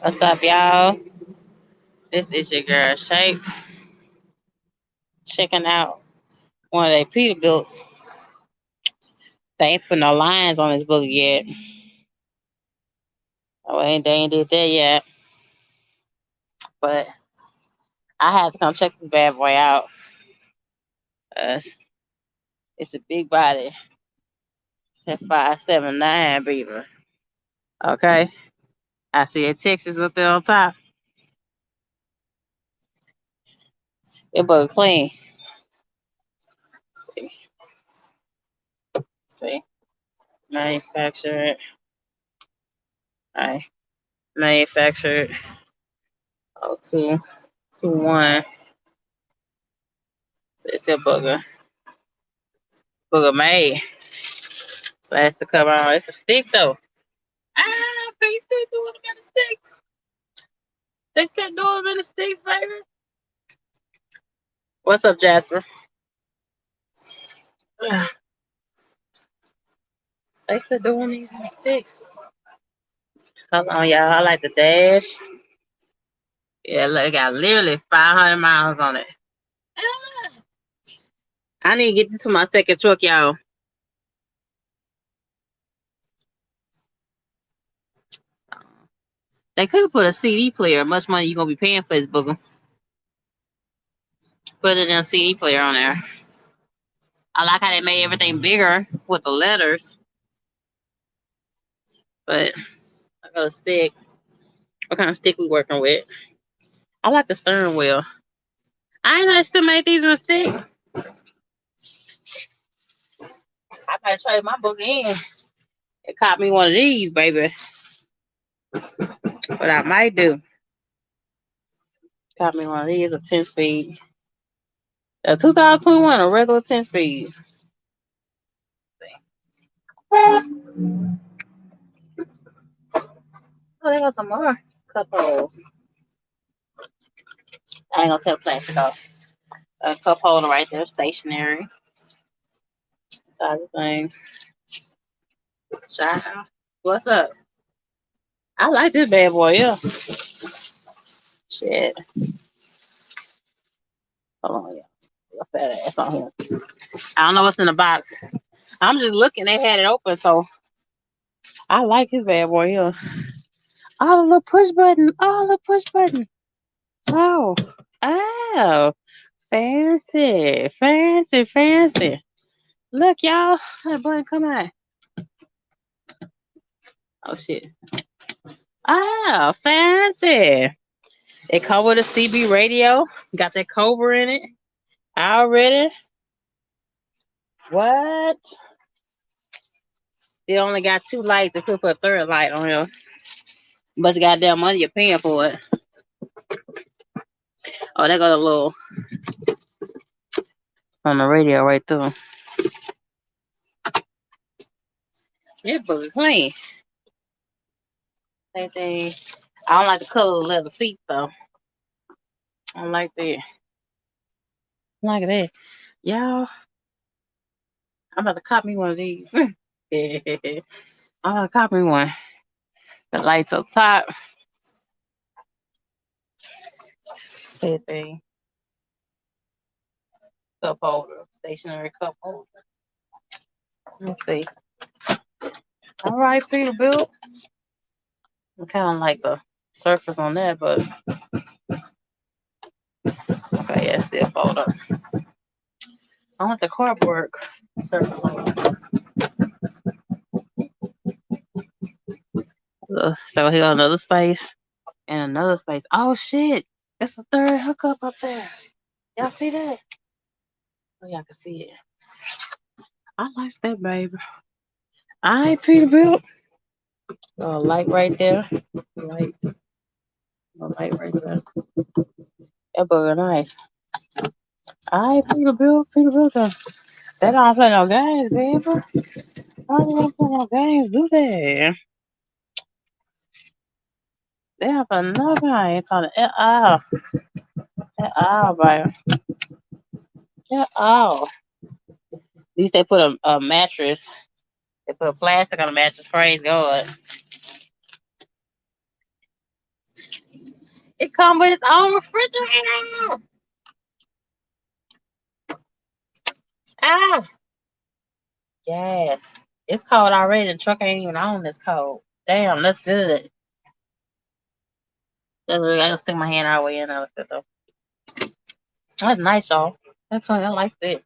What's up, y'all? This is your girl Shape, checking out one of their Peterbilts. They ain't put no lines on this book yet. Oh, they ain't did that yet. But I had to come check this bad boy out. It's a big body. It's a 579 beaver. Okay. I see a Texas up there on top. It book clean. See. Manufactured. Alright. Manufactured. 0221. So it's a booger. Booger made. So that's the cover on. It's a stick though. They still doing them in the sticks. They still doing them in the sticks, baby. What's up, Jasper? They still doing these in the sticks. Hold on, y'all. I like the dash. Yeah, look, it got literally 500 miles on it. I need to get into my second truck, y'all. They could have put a CD player. Much money you gonna be paying for this booger? Put it in a CD player on there. I like how they made everything bigger with the letters. But I got a stick. What kind of stick we working with? I like the steering wheel. I ain't know they still make these in a stick. I might trade my book in. It caught me one of these, baby. What I might do. Caught me one of these, a 10-speed. A 2021, a regular 10-speed. Oh, there got some more cup holes. I ain't gonna tell the plastic off. A cup holder right there, stationary. Side of the thing. Child. What's up? I like this bad boy, yeah. Shit. Hold on, yeah. Fat ass on here. I don't know what's in the box. I'm just looking. They had it open, so I like his bad boy here. Oh, the little push button. Oh, the push button. Oh. Oh. Fancy. Fancy, fancy. Look, y'all. That button come out. Oh, shit. Oh, fancy. It come with a CB radio. Got that Cobra in it. Already. What? They only got 2 lights. They could put a 3rd light on here. But you goddamn money you're paying for it. Oh, they got a little on the radio right there. It was clean. Same thing. I don't like the color of the leather seat though. I don't like that. Look at that. Y'all, I'm about to cop me one of these. I'm gonna cop me one. The lights up top. Same thing. Cup holder. Stationary cup holder. Let's see. All right, Peterbuilt. I kind of like the surface on that, but okay, yeah, still fold up. I want the cardboard surface on it. So here another space and another space. Oh shit! It's a third hookup up there. Y'all see that? Oh, y'all can see it. I like that, baby. I ain't Peterbilt. Light right there. Light. Light right there. That bugger nice. I ain't Peterbilt. Peterbilt. They don't play no games, baby. Why they don't play no games? Do that? They have no games on the at all, baby. At all. At least they put a mattress. They put a plastic on the mattress. Praise God. It comes with its own refrigerator. Ah, yes. It's cold already. The truck ain't even on. It's cold. Damn, that's good. That's really, I gotta stick my hand all the way in there though. That's nice, y'all. That's what I like that.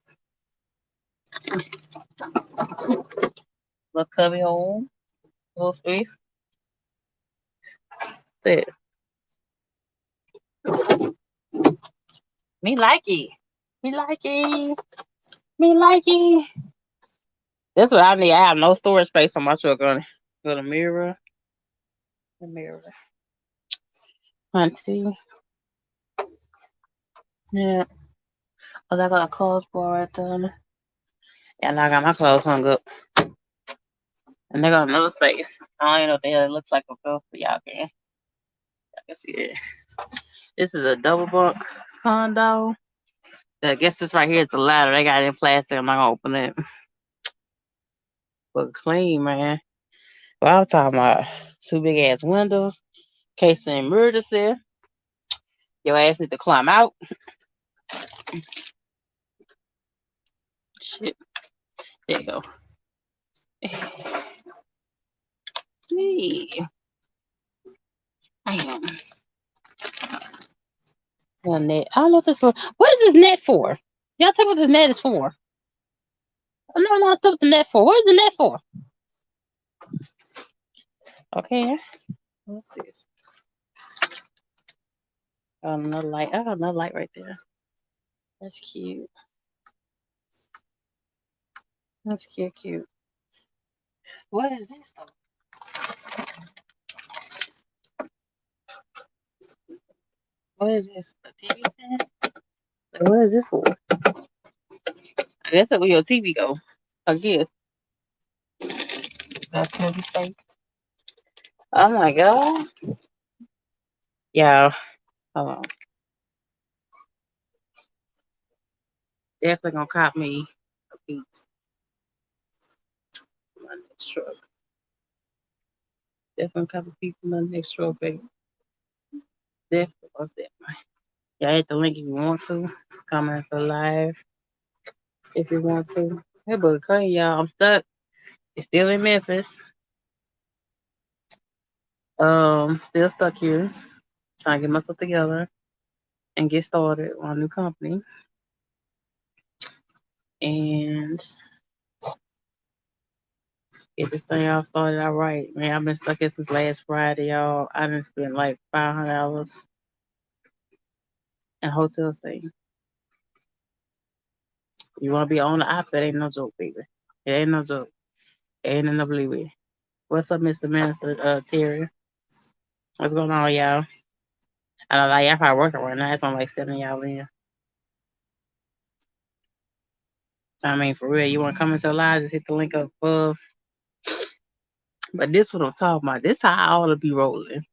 Little cubby hole, little space. That's it. Me like it. Me like it. Me like it. That's what I need. I have no storage space on my truck. On the mirror. The mirror. Hunty. Yeah. Oh, I got a clothes bar right there. And I got my clothes hung up. And they got another space. I don't even know what the hell it looks like up there, but y'all can see it. This is a double bunk condo. I guess this right here is the ladder. They got it in plastic. I'm not gonna open it. But clean, man. But I'm talking about two big ass windows. In case of emergency. Your ass need to climb out. Shit. There you go. Hey. Damn. One net. I don't know if this for. What is this net for? Y'all tell me what this net is for. No, stuff the net for. What is the net for? Okay. What's this? Another light. I got another light right there. That's cute. That's cute. What is this though? What is this? A TV stand? Like, what is this for? I guess that's where your TV go. I guess. That's movie space. Oh my god. Yeah. Hold on. Definitely gonna cop me a piece. My next truck. Definitely cop a piece for my next truck, baby. Definitely. What's that? Y'all hit the link if you want to. Comment for live if you want to. Hey, but clean, y'all. I'm stuck. It's still in Memphis. Still stuck here. Trying to get myself together and get started on a new company. And get this thing all started out right. Man, I've been stuck here since last Friday, y'all. I done spent like $500 in hotel stay. You want to be on the app? That ain't no joke, baby. It ain't no joke. It ain't no believe it. What's up, Mr. Minister Terry? What's going on, y'all? I don't know, y'all probably working right now. It's on like 7 y'all in. I mean, for real, you want to come into the live, just hit the link up above. But this what I'm talking about. This how I ought to be rolling.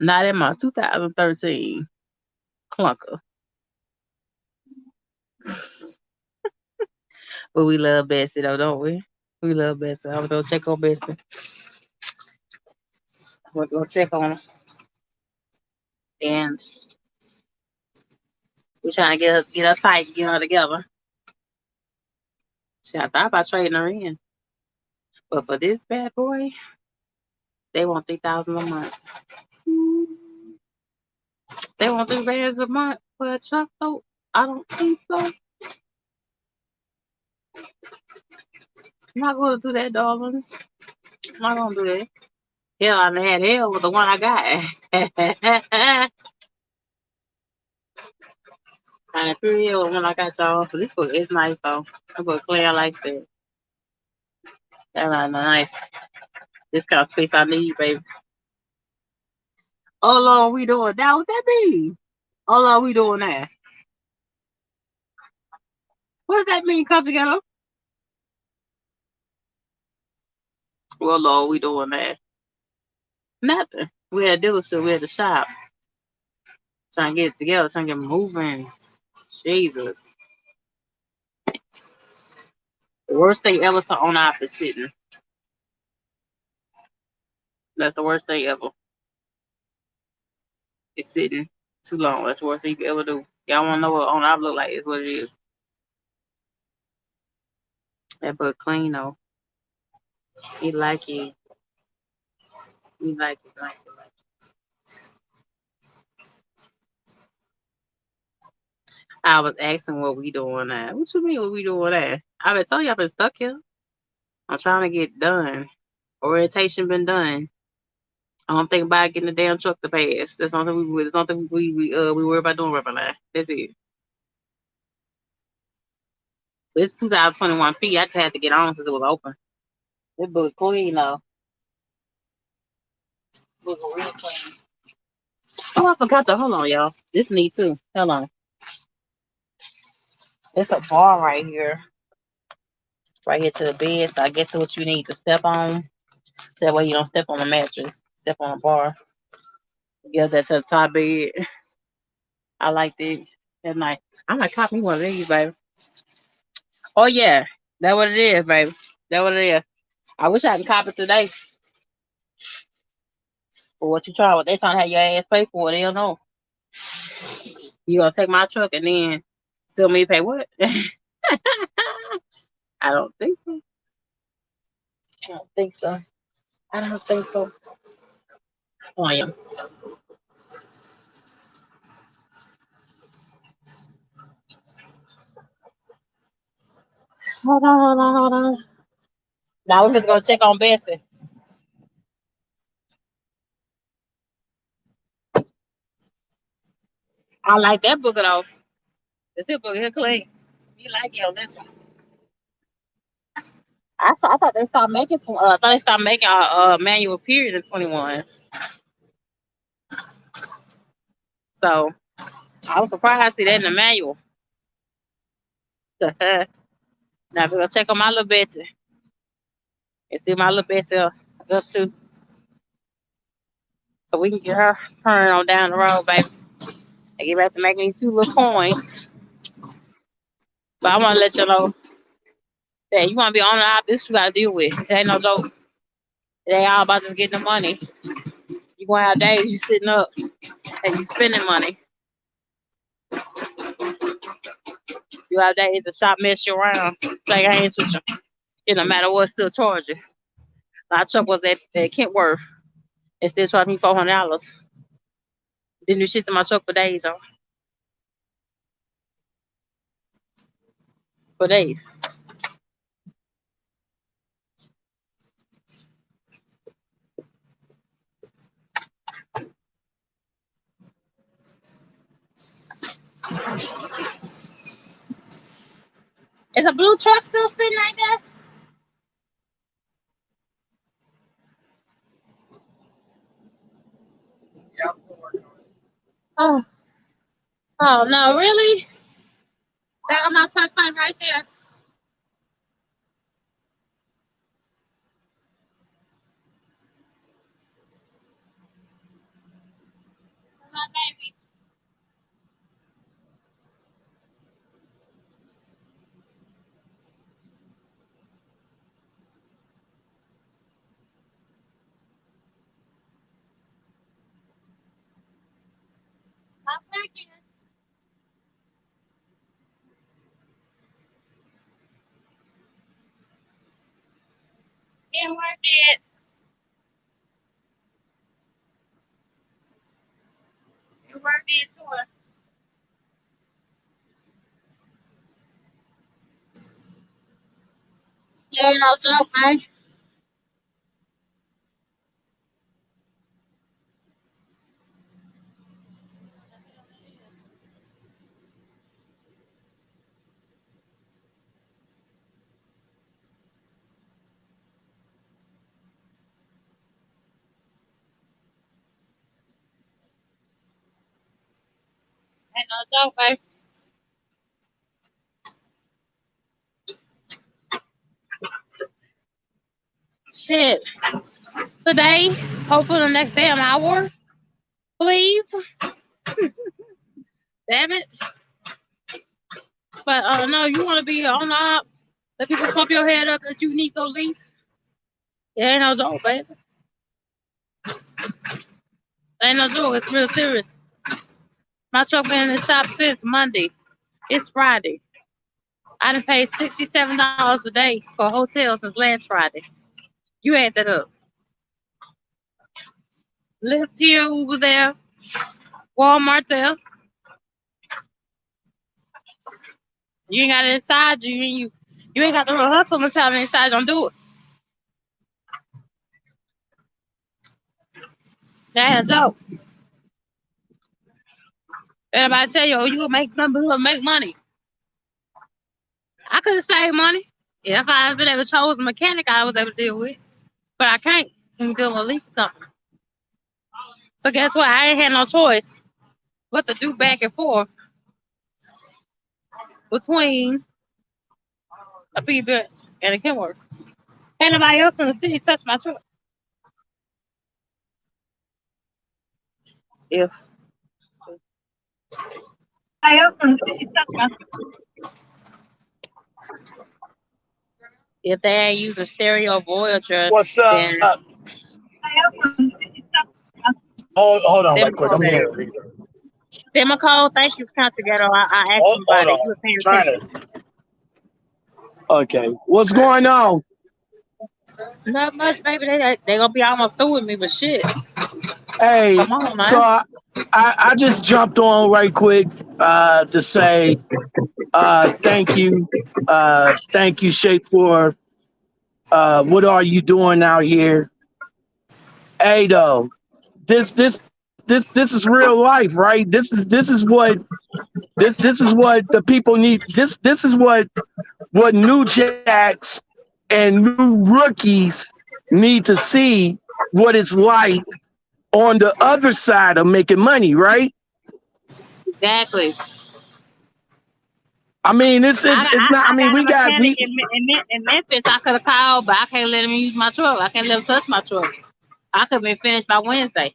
Not in my 2013 clunker. But we love Bessie though, don't we? We love Bessie. I was gonna check on Bessie. We're gonna check on her. And we trying to get her tight, get her together. Shit, I thought about trading her in. But for this bad boy, They want 3,000 a month. They want 3 bands a month for a truck though. I don't think so. I'm not gonna do that, darlings. I'm not gonna do that. Hell, I done had hell with the one I got. And for real, when I got y'all, but this book is nice though. That book clear like that. That's nice. This kind of space I need, baby. Oh Lord, we doing that? What that mean? Oh Lord, we doing that? What does that mean, country ghetto? Well, Lord, we doing that? Nothing. We had dealership. We had the shop. Trying to get it together. Trying to get moving. Jesus. The worst thing ever to own off is sitting. That's the worst thing ever. It's sitting too long. That's the worst thing you can ever do. Y'all want to know what on op look like? It's what it is. That book clean though. You like it. You like it. Like it. Like it. I was asking what we doing at. What you mean what we doing at? I been telling you I've been stuck here. I'm trying to get done. Orientation been done. I don't think about getting the damn truck to pass. That's something we. That's something we worry about doing right now. That's it. But it's 2021 P. I just had to get on since it was open. This book clean though. Book real clean. Oh, I forgot to hold on, y'all. This need too. Hold on. It's a bar right here. Right here to the bed. So I guess it's what you need to step on. So that way you don't step on the mattress. Step on a bar. Get that to the top bed. I like that. That nice. I might cop me one of these, baby. Oh yeah. That what it is, baby. That what it is. I wish I could cop it today. But what you trying? What they trying to have your ass pay for? They don't know. You gonna take my truck and then still me pay what? I don't think so. I don't think so. I don't think so. Oh yeah. Hold on, hold on, hold on. Now we're just gonna check on Bessie. I like that book though. This here book here clean. You like it on this one. I thought they stopped making I thought they stopped making manual period in 21. So I was surprised to see that in the manual. Now we're gonna check on my little Betsy and see my little Betsy up to, so we can get her turn on down the road, baby. And get back to making these two little coins. But I want to let you know that you want to be on the op, this you got to deal with. It ain't no joke. It ain't all about just getting the money. You gonna have days you sitting up and you spending money. You have days the shop mess you around, play hands with you. It no matter what, still charge you. My truck was at Kentworth and still charged me $400. Didn't do shit to my truck for days, y'all. For days. Is a blue truck still sitting like that? Oh, oh no, really? That was my first time right there. My baby. My second. Didn't work it. You work it to her. You ain't no joke, man. Ain't no joke, man. Shit. Today, hopefully the next damn hour, please. Damn it. But no, you want to be on the up. Let people pump your head up that you need to lease. It ain't no joke, baby. Ain't no joke. It's real serious. My truck been in the shop since Monday. It's Friday. I done paid $67 a day for a hotel since last Friday. You add that up. Lyft here, Uber there, Walmart there. You ain't got it inside you, and you ain't got the real hustle mentality inside. Don't do it. That's so. Everybody tell you, oh, you gonna make number, make money. I could have saved money if I had been able to chose a mechanic I was able to deal with, but I can't. I'm dealing with a lease company. So guess what? I ain't had no choice but to do back and forth between a Peterbilt and a Kenworth. Ain't nobody else in the city touch my truck. If nobody else in the city touch my truck. If they ain't using stereo Voyager, What's then up? Hold on, right quick. I'm Democode. here. Democode, thank you, Country Ghetto. I asked him Hold about it. on. He was paying Trying attention. to. Okay. What's going on? Not much, baby. They gonna be almost through with me, but shit. Hey, Come on, so man. I just jumped on right quick to say thank you. Thank you, Shape, for what are you doing out here? Hey, though, this is real life, right? This is what the people need. This is what new jacks and new rookies need to see what it's like on the other side of making money, right? Exactly. I mean, it's not. I I mean, got a we got mechanic we. in Memphis. I could have called, but I can't let him use my truck. I can't let him touch my truck. I could have been finished by Wednesday,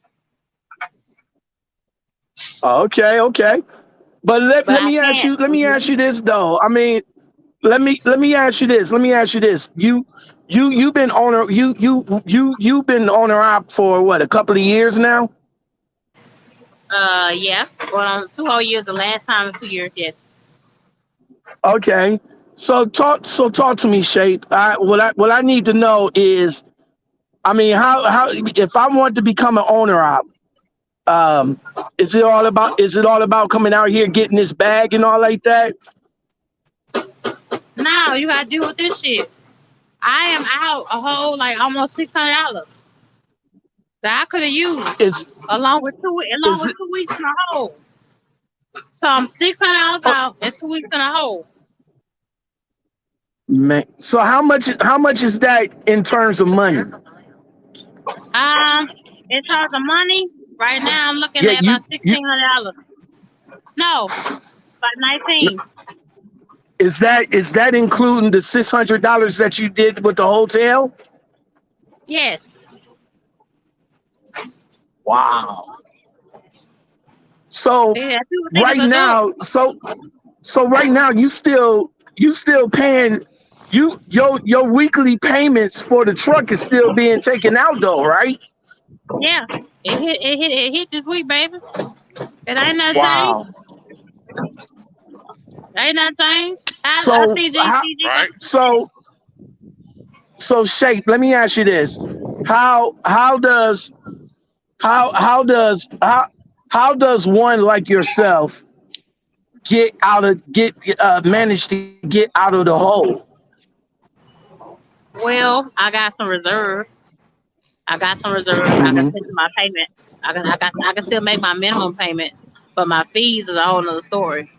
Okay, okay. But but let I me ask can't. you. Let me ask you this though. I mean, let me ask you this. Let me ask you this. You've been owner you've been owner op for what, a couple of years now? Yeah. Going on 2 whole years. The last time in 2 years, yes. Okay. So talk to me, Shape. What I need to know is, I mean, how if I want to become an owner op, um, is it all about coming out here getting this bag and all like that? Now you gotta deal with this shit. I am out a whole like almost $600 that I could have used Is along is with it 2 weeks in a hole. So I'm $600 oh, out and 2 weeks in a hole. man? So how much is that in terms of money? In terms of money, right now I'm looking Yeah, at about $1,600. No, about 19. is that including the $600 that you did with the hotel? Yes. Wow. So Yeah, people think it's right a joke. now, right now you still paying your weekly payments for the truck is still being taken out though, right? Yeah. It hit this week, baby. It ain't nothing changed. Wow. Ain't nothing changed. I So see how GCG. Right? so so Shape, let me ask you this. How does how how does one like yourself manage to get out of the hole? Well, I got some reserve. I got some reserve. I can Hmm. send you my payment. I can still make my minimum payment, but my fees is a whole nother story.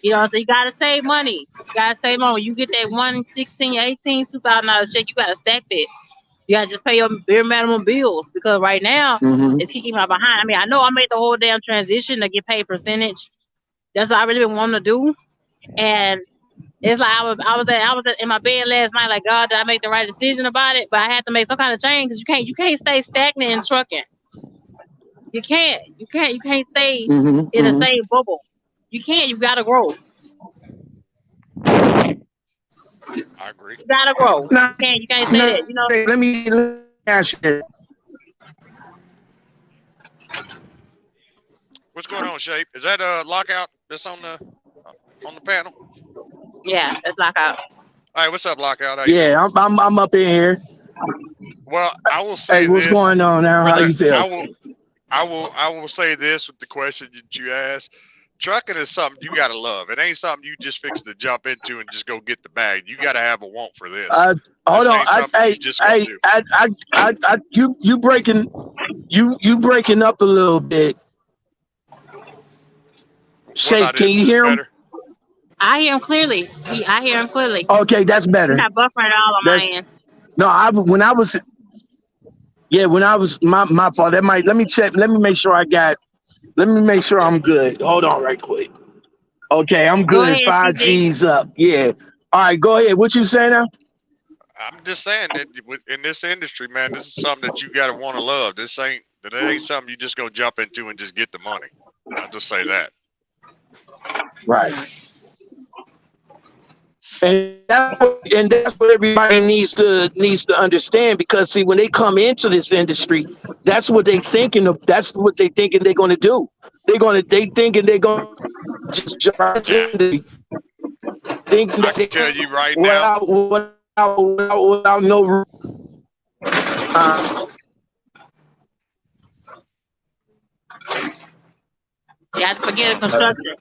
You know, so you gotta save money. You gotta save money. When you get that 116, 18, $2,000 check, you gotta stack that. You gotta just pay your bare minimum bills because right now Hmm. it's kicking me behind. I mean, I know I made the whole damn transition to get paid percentage. That's what I really been wanting to do. And it's like I was in my bed last night, like, God, did I make the right decision about it? But I had to make some kind of change because you can't stay stagnant in trucking. You can't stay Hmm. in the Hmm. same bubble. You can't. You gotta grow. I agree. You gotta grow. Now, You can't say now, that. You know. let me ask you this. What's going on, Shape? Is that a lockout that's on the panel? Yeah, it's like a All right, what's up, lockout? How you doing? Yeah, I'm up in here. Well, I will Hey, say what's this going on now? for How the you feel? I will say this with the question that you asked. Trucking is something you gotta love. It ain't something you just fix to jump into and just go get the bag. You gotta have a want for this. Uh, Hold This on. ain't something you just gonna do. You breaking up a little bit. What Shape, about can this? you Is this hear him? better? I hear him clearly. I hear him clearly. Okay, that's You're better. not buffering at all on my That's end. no. When I was my fault. That might let me check. Let me make sure I got. Let me make sure I'm good. Hold on, right quick. Okay, I'm Go good. ahead, Five CG. G's up. Yeah. All right, go ahead. What you saying now? I'm just saying that in this industry, man, this is something that you gotta want to love. That ain't something you just go jump into and just get the money. I'll just say that. Right. And that's what everybody needs to understand because see when they come into this industry, that's what they thinking of. That's what they thinking they're going to do. They thinking they're going to just jump right Yeah, into the thinking I that can they tell you right now. without no uh, You have to forget the construction.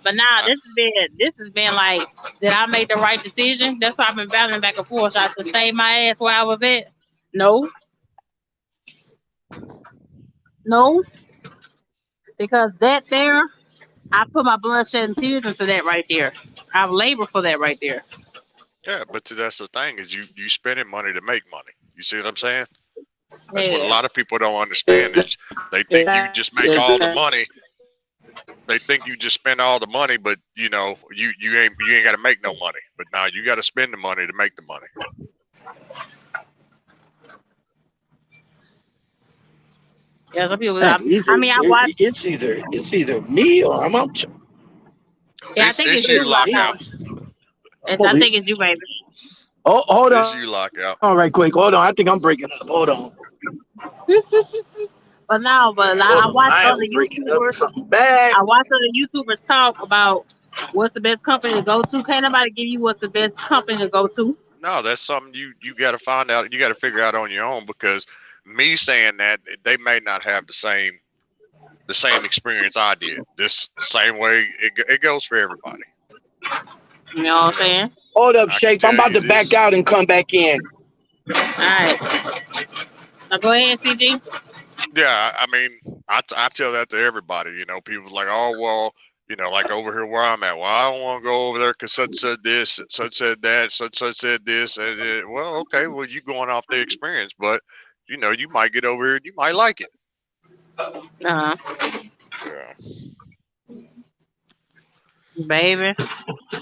But now I, this has been like, did I make the right decision? That's why I've been battling back and forth. Should I sustain my ass where I was at? No, no, because that there, I put my blood, sweat, and tears into that right there. I've labored for that right there. yeah, but that's the thing is you spending money to make money. You see what I'm saying? That's what a Yeah. lot of people don't understand is they think you just make all the money. They think you just spend all the money, but you ain't got to make no money. But now you got to spend the money to make the money. Yeah, some people. man, I mean, I watch. it's either me or I'm up. Yeah, I think it's It's you, you It's me. lockout. lockout. It's, I think it's you, baby. Oh, hold It's on, you right quick. lockout. Hold on. I think I'm breaking up. Hold on. But no, Hold but on. I I am watch breaking other up something YouTubers. bad. I watch other YouTubers talk about what's the best company to go to. Can't nobody give you what's the best company to go to. No, that's something you got to find out. You got to figure out on your own because me saying that they may not have the same experience I did. This same way it goes for everybody. You know what I'm saying? Hold up, I can Shape. I'm tell about you to back this. out and come back in. All right. Now go ahead, CG. Yeah, I mean, I tell that to everybody. People like, oh well, like over here where I'm at. Well, I don't want to go over there because such said this, such said that, such said this, and well, okay, well you going off the experience, but you might get over here and you might like it. Uh-huh. Yeah. Baby.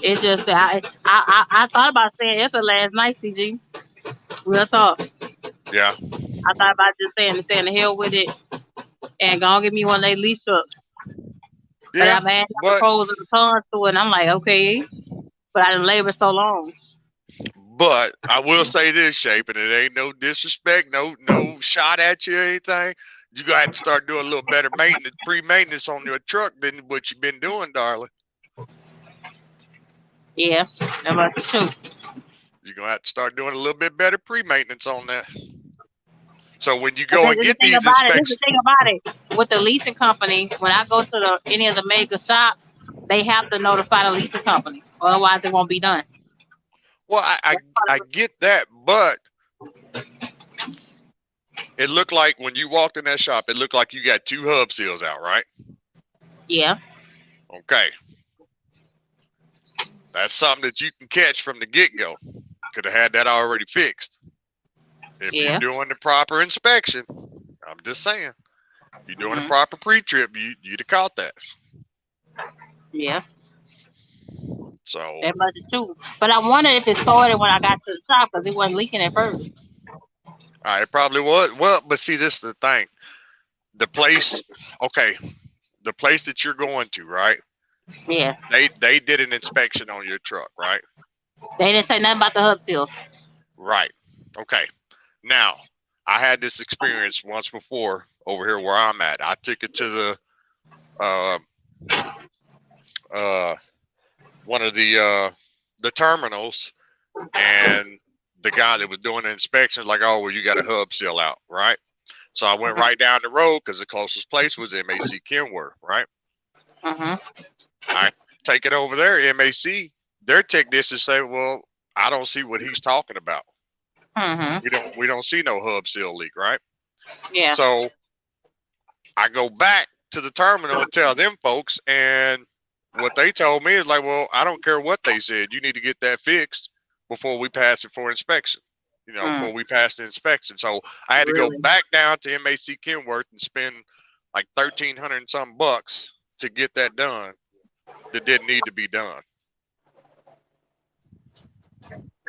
It's just that I thought about saying effort last night, CG. Real talk. Yeah. I thought about just saying the hell with it and gonna give me one of their lease trucks. But Yeah. I'm adding up the But pros and the cons to it, and I'm like, okay. But I didn't labor so long. but I will say this, Shape, and it ain't no disrespect, no shot at you or anything. You gonna have to start doing a little better maintenance, pre-maintenance on your truck than what you've been doing, darling. Yeah, I'm about to shoot. You're gonna have to start doing a little bit better pre-maintenance on that. So when you go Because and this is get the thing these about it. This is the inspections, thing about it. with the leasing company, when I go to any of the mega shops, they have to notify the leasing company, otherwise it won't be done. Well, I get that, but it looked like when you walked in that shop, it looked like you got 2 hub seals out, right? Yeah. Okay. That's something that you can catch from the get-go. Could have had that already fixed. If you're Yeah. doing the proper inspection, I'm just saying, if you're doing the Hmm. proper pre-trip, you'd have caught that. Yeah. So That much too. But I wondered if it started when I got to the shop because it wasn't leaking at first. it probably was. Well, but see, this is the thing. The place, okay, the place that you're going to, right? Yeah. They did an inspection on your truck, right? They didn't say nothing about the hub seals. Right. Okay. Now, I had this experience once before over here where I'm at. I took it to the uh, uh, one of the terminals, and the guy that was doing the inspection was like, "Oh, well, you got a hub seal out, right?" So I went right down the road because the closest place was MAC Kenworth, right? Mm-hmm. I take it over there, MAC. Their technicians say, "Well, I don't see what he's talking about. Mm-hmm. We don't see no hub seal leak, right?" Yeah. So I go back to the terminal and tell them folks, and what they told me is like, "Well, I don't care what they said. You need to get that fixed before we pass it for inspection. Mm. Before we pass the inspection." So I had to go Really? back down to MAC Kenworth and spend like 1,300 and some bucks to get that done that didn't need to be done.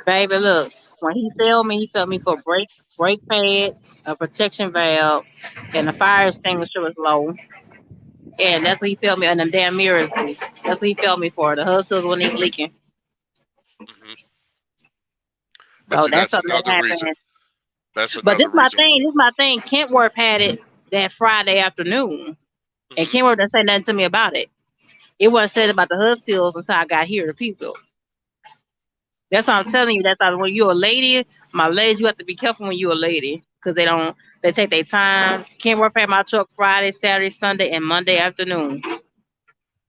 Baby, look. When he filled me for brake pads, a protection valve, and the fire extinguisher was low. And that's what he filled me on them damn mirrors. That's what he filled me for. The hub seals wasn't even leaking. Hmm. But So see, that's that's something that another reason. happened. That's But another reason. this my thing. Kentworth had it that Friday afternoon. And Hmm. Kentworth didn't say nothing to me about it. It wasn't said about the hub seals until I got here to Peterbuilt. That's what I'm telling you. That's how, when you're a lady, my ladies, you have to be careful when you're a lady. Because they take their time. Kentworth had my truck Friday, Saturday, Sunday, and Monday afternoon.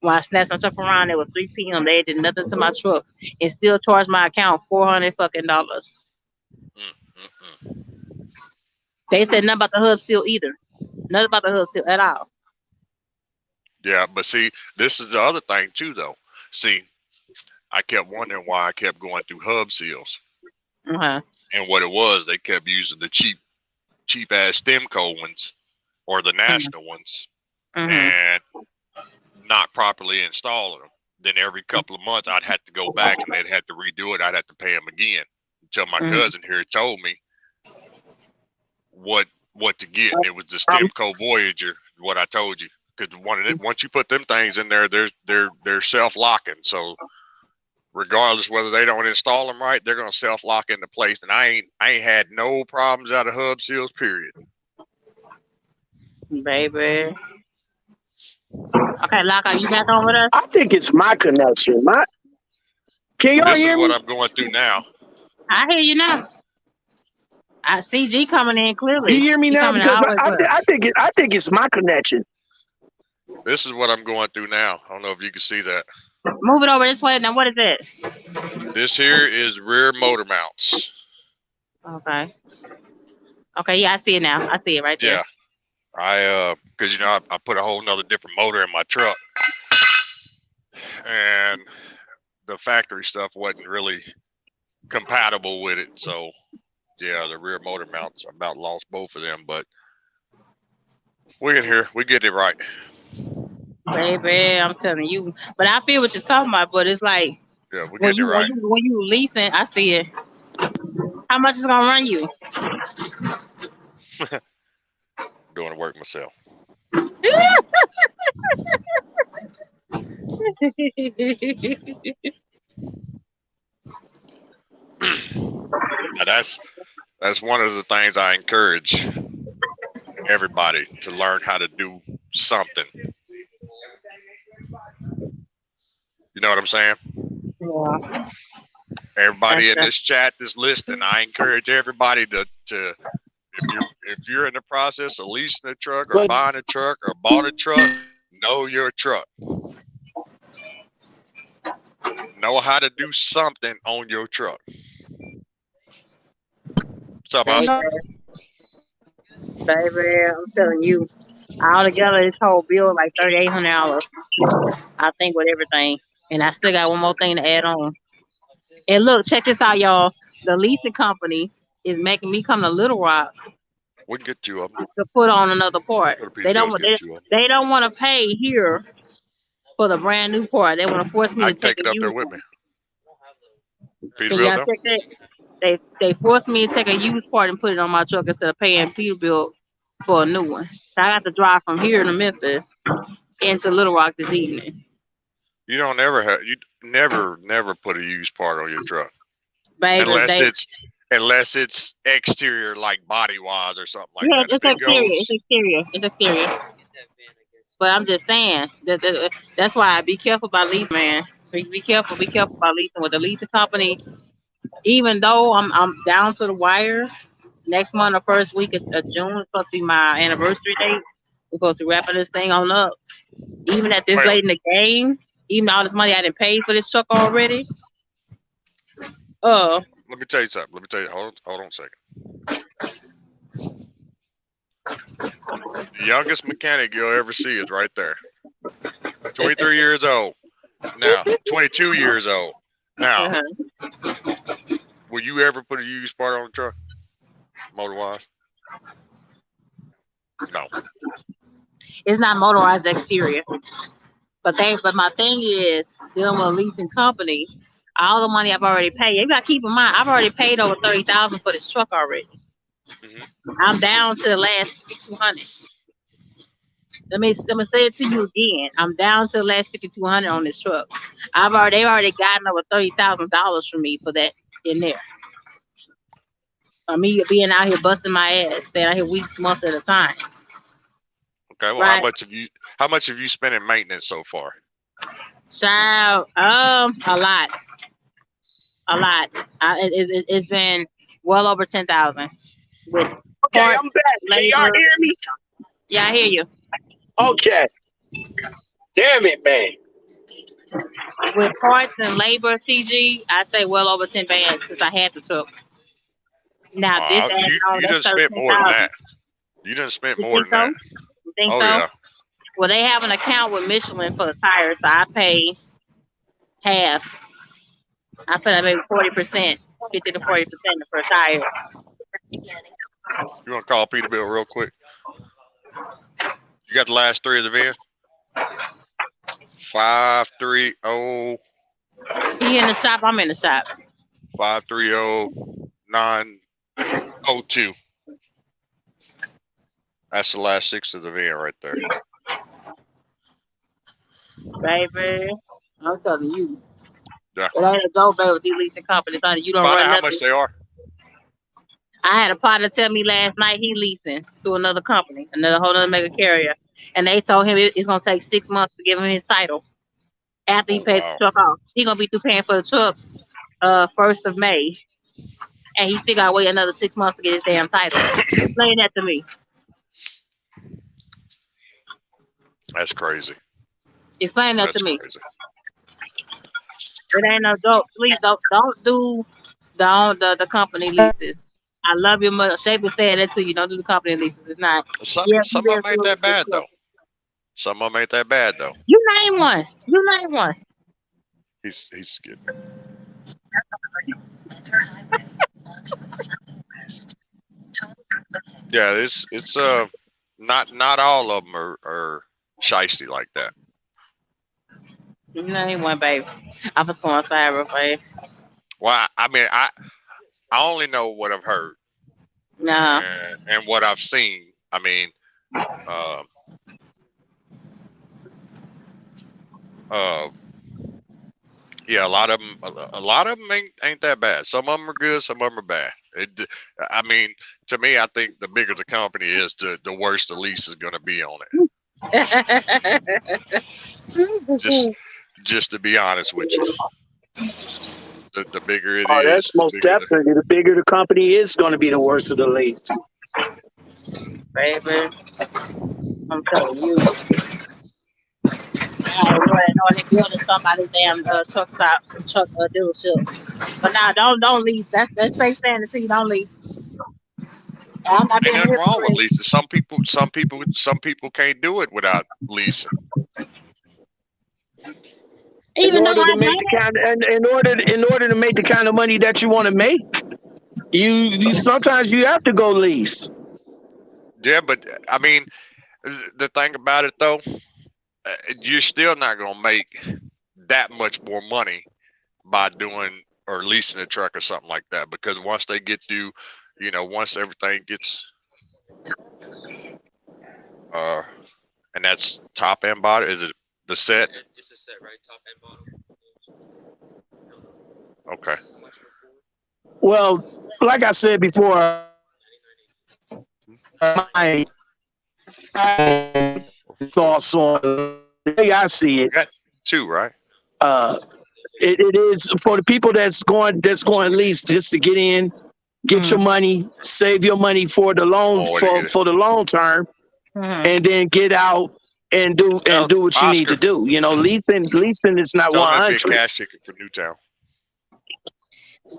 When I snatched my truck around, it was 3 p.m. They did nothing to my truck and still charged my account $400 fucking. Mm-mm. They said nothing about the hub seal either. Nothing about the hub seal at all. Yeah, but see, this is the other thing too, though. See, I kept wondering why I kept going through hub seals, Uh-huh. and what it was, they kept using the cheap ass Stemco ones or the national ones, Mm-hmm. and not properly installing them. Then every couple of months, I'd have to go back and they'd have to redo it. I'd have to pay them again until my Mm-hmm. cousin here told me what to get, and it was the Um, Stemco Voyager. What I told you, because once you put them things in there, they're self locking. So regardless whether they don't install them right, they're gonna self lock into place. And I ain't had no problems out of hub seals. Period. Baby. Okay, Lock, are you back on with us? I think it's my connection. Can y'all This is hear what me? I'm going through now. I hear you now. I see G coming in You clearly. hear me He now? coming in Because always well. I think it's my connection. This is what I'm going through now. I don't know if you can see that. Move it over this way. Now, what is it? This here is rear motor mounts. Okay. Okay, yeah, I see it now. I see it right there. Yeah, because I put a whole nother different motor in my truck, and the factory stuff wasn't really compatible with it. So yeah, the rear motor mounts, I about lost both of them, but we get here, we get it right. Baby, I'm telling you. But I feel what you're talking about, but it's like Yeah, we when get it you when right. you when you leasing, I see it. How much is gonna run you? Doing the work myself. Now that's one of the things I encourage everybody to learn how to do something. You know what I'm saying? Yeah, that's Everybody in the this chat that's listening, I encourage everybody to if you're in the process of leasing a truck or But buying a truck or bought a truck, know your truck. Know how to do something on your truck. What's up, Baby, Oscar? baby, I'm telling you, altogether this whole bill like $3,800. I think with everything, and I still got one more thing to add on. And look, check this out, y'all. The leasing company is making me come to Little Rock We can get two of them. to put on another part. Go to They don't Peterbuilt, want get two of them. they don't want to pay here for the brand new part. They want to force me I to can take take a it up there used with one. me. Can Peterbilt, y'all though. check that? They forced me to take a used part and put it on my truck instead of paying Peterbilt for a new one. So I got to drive from here to Memphis into Little Rock this evening. You don't you never put a used part on your truck Baby, unless they it's exterior like body wise or something like yeah, that. If it's it exterior, goes, it's exterior, it's exterior. But I'm just saying that's why I be careful about leasing, man. Be careful about leasing with the leasing company. Even though I'm down to the wire, next month or first week of June is supposed to be my anniversary date. We're supposed to wrapping this thing on up. Even at this well, late in the game, even all this money I didn't pay for this truck already. Uh, let me tell you something. Let me tell you. Hold on a second. The youngest mechanic you'll ever see is right there. 23 years old. Now, 22 years old. Now, uh-huh. will you ever put a used part on the truck, motor wise? No. It's not motorized exterior, but my thing is dealing with a leasing company. All the money I've already paid. You got to keep in mind I've already paid over 30,000 for this truck already. Hmm. I'm down to the last 5,200. Let me say it to you again. I'm down to the last 5,200 on this truck. They've already gotten over $30,000 from me for that in there. Me being out here busting my ass, staying out here weeks, months at a time. Okay. Well, Right, how much have you spent in maintenance so far? child. A lot, a lot. It's been well over 10,000 with okay, parts, I'm back. Can y'all labor. hear me? Yeah, I hear you. Okay. Damn it, man. With parts and labor, CG, I say well over 10 bands since I had the truck. Now this adds on, You that's done spent more than 13,000. that. You done spent You more think than so? that. You think Oh so? yeah. Well, they have an account with Michelin for the tires, so I pay half. I put like maybe 40%, 50 to 40% for a tire. You want to call Peterbilt real quick? You got the last three of the VIN? 530 He in the shop, I'm in the shop. 530902. That's the last six of the VIN right there. Baby, I'm telling you. Yeah. It ain't a go, baby, with these leasing companies, honey. You don't Find run out how nothing. much they are. I had a partner tell me last night he leasing to another company, another whole other mega carrier. And they told him it's going to take 6 months to give him his title after he Oh pays the wow. truck off. He going to be through paying for the truck 1st of May. And he still got to wait another 6 months to get his damn title. Explain that to me. That's crazy. Explain that to That's me. crazy. It ain't no joke. Please don't do the company leases. I love your mother. Shaper said that to you. Don't do the company leases. It's not. Yeah, you Some of better them do ain't it that with this bad truck. though. Some of them ain't that bad though. You name one. You name one. He's getting. Yeah, it's not all of them are shisty like that. You name one, baby. I'm just going outside real fast. Well, I mean, I only know what I've heard Nah. and what I've seen. I mean, uh, uh, yeah, a lot of them ain't that bad. Some of them are good, some of them are bad. I mean, to me, I think the bigger the company is, the worse the lease is going to be on it. Just just to be honest with you, the bigger it Oh, is, that's most definitely the bigger the company is going to be, the worse of the lease. baby. I'm telling you. We already know they building somebody's damn truck stop, truck dealership. But now, don't lease. That's safe saying it to you. Don't lease. I'm not Ain't being a nothing wrong with hypocrite. leasing. Some people can't do it without leasing. In Even though order to I make know the kind, and in order to make the kind of money that you want to make, you sometimes you have to go lease. Yeah, but I mean, the thing about it though, you're still not gonna make that much more money by doing or leasing a truck or something like that because once they get through, once everything gets uh and that's top and bottom, is it the set? Okay. Well, like I said before, my thoughts on the way I see We it. got two, right? Uh, it is for the people that's going lease just to get in, get your mm, money, save your money for the long Oh, to get it. for the long term, mm, and then get out and Tell do what you need to Oscar, do. Leasing is not tell him it'd be a 100. cash ticket for Newtown.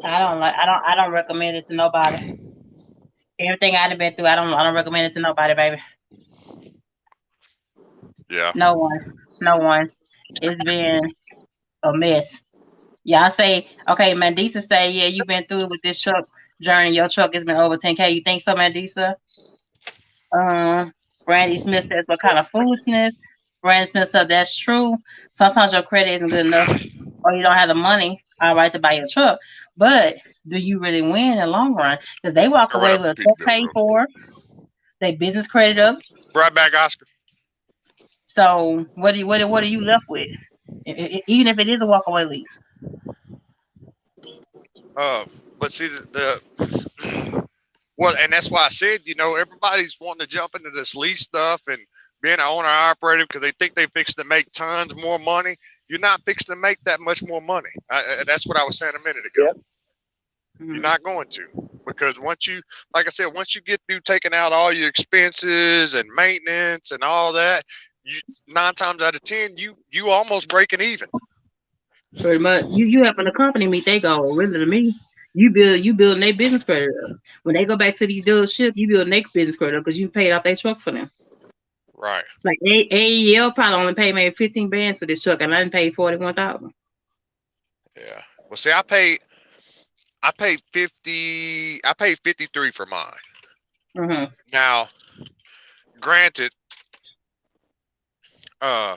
I don't recommend it to nobody. Everything I've been through, I don't recommend it to nobody, baby. Yeah. No one. No one. It's been a mess. Y'all say, okay, Mandisa say, yeah, you've been through it with this truck journey. Your truck has been over 10K. You think so, Mandisa? Um, Randy Smith says, what kind of foolishness? Randy Smith said, that's true. Sometimes your credit isn't good enough or you don't have the money, all right, to buy your truck. But do you really win in the long run? Because they walk I ran away up with the a truck Peterbilt paid real quick. for, they business credit up. Right back, Oscar. So what are you left with? Even if it is a walk away lease. Uh, but see the well, and that's why I said, everybody's wanting to jump into this lease stuff and being an owner operator because they think they fixed to make tons more money. You're not fixed to make that much more money. That's what I was saying a minute ago. Yep. You're Mhm. not going to because like I said, once you get through taking out all your expenses and maintenance and all that, you 9 times out of 10, you almost breaking even. Pretty much. You helping the company meet their goal. Really to me. You building their business credit up. When they go back to these dealerships, you building their business credit up because you paid off their truck for them. Right. Like AEL probably only paid maybe 15 bands for this truck and I didn't pay 41,000. Yeah. Well, see, I paid 53 for mine. Mm-hmm. Now, granted, uh,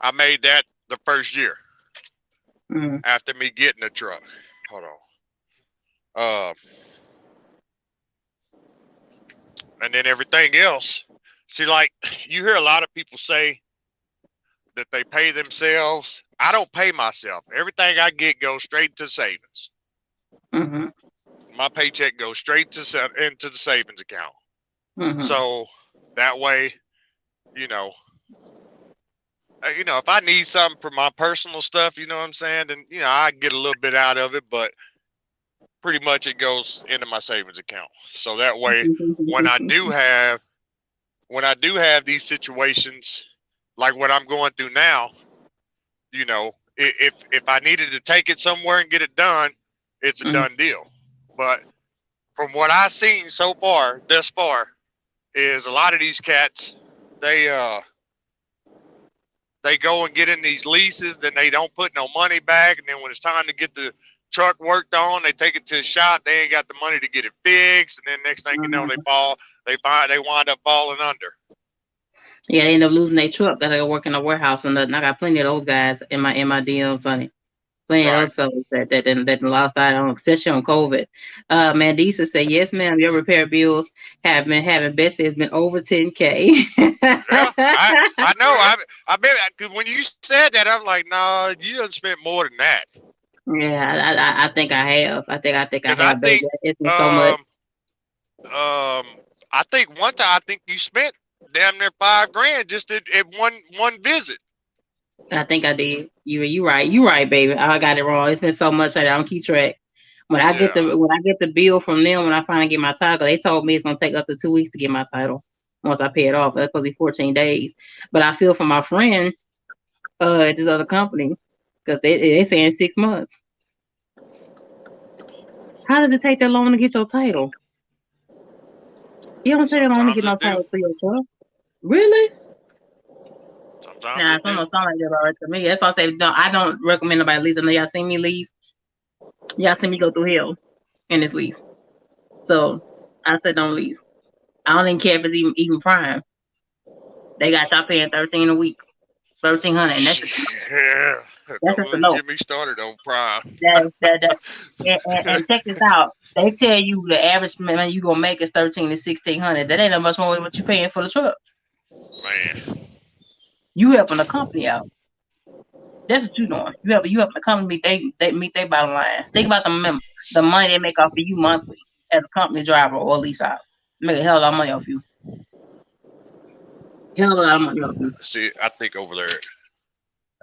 I made that the first year Mm-hmm. after me getting the truck. Hold on. Uh, and then everything else. See, like you hear a lot of people say that they pay themselves. I don't pay myself. Everything I get goes straight to savings. Mm-hmm. My paycheck goes straight into the savings account. Mm-hmm. So that way, you know, if I need something for my personal stuff, you know what I'm saying, then I get a little bit out of it, but pretty much it goes into my savings account. So that way, when I do have these situations like what I'm going through now, if I needed to take it somewhere and get it done, it's a Mm-hmm. done deal. But from what I've seen so far, thus far, is a lot of these cats, they they go and get in these leases, then they don't put no money back, and then when it's time to get the truck worked on, they take it to the shop. They ain't got the money to get it fixed, and then next thing you know, they wind up falling under. Yeah, they end up losing their truck. Gotta go work in a warehouse and nothing. I got plenty of those guys in my DMs, honey. Plenty of Right. those fellas that lost out on, especially on COVID. Mandisa said, "Yes, ma'am. Your repair bills have been having Bessie has been over 10K." Yeah, I know. I bet because when you said that, I'm like, no, you done spent more than that. Yeah, I think I have. I think I Because I have, baby. think, It's been so much. um, um, I think one time I think you spent damn near 5 grand just at one visit. I think I did. You right. You right, baby. I got it wrong. It's been so much I don't keep track. Yeah. When I get the bill from them when I finally get my title, they told me it's gonna take up to 2 weeks to get my title once I pay it off. That's supposed to be 14 days. But I feel for my friend at this other company because they saying 6 months. How does it take that long to get your title? You don't take that long to Sometimes get no it do. title for your truck. Really? Sometimes Nah, it it don't do. sound like that already to me. That's why I say no. I don't recommend nobody lease. I know y'all seen me lease. Y'all seen me go through hell in this lease. So I said don't lease. I don't even care if it's even prime. They got y'all paying 13 a week, 1,300, and Yeah. that's Don't just a even no. get me started on Prime. That and check this out. They tell you the average man you gonna make is 1,300 to 1,600. That ain't that much more than what you paying for the truck. Man. You helping the company out. That's what you doing. You helping the company they meet their bottom line. Think about the money they make off of you monthly as a company driver or lease out. Make a hell of a lot of money off you. Hell of a lot of money off you. See, I think over there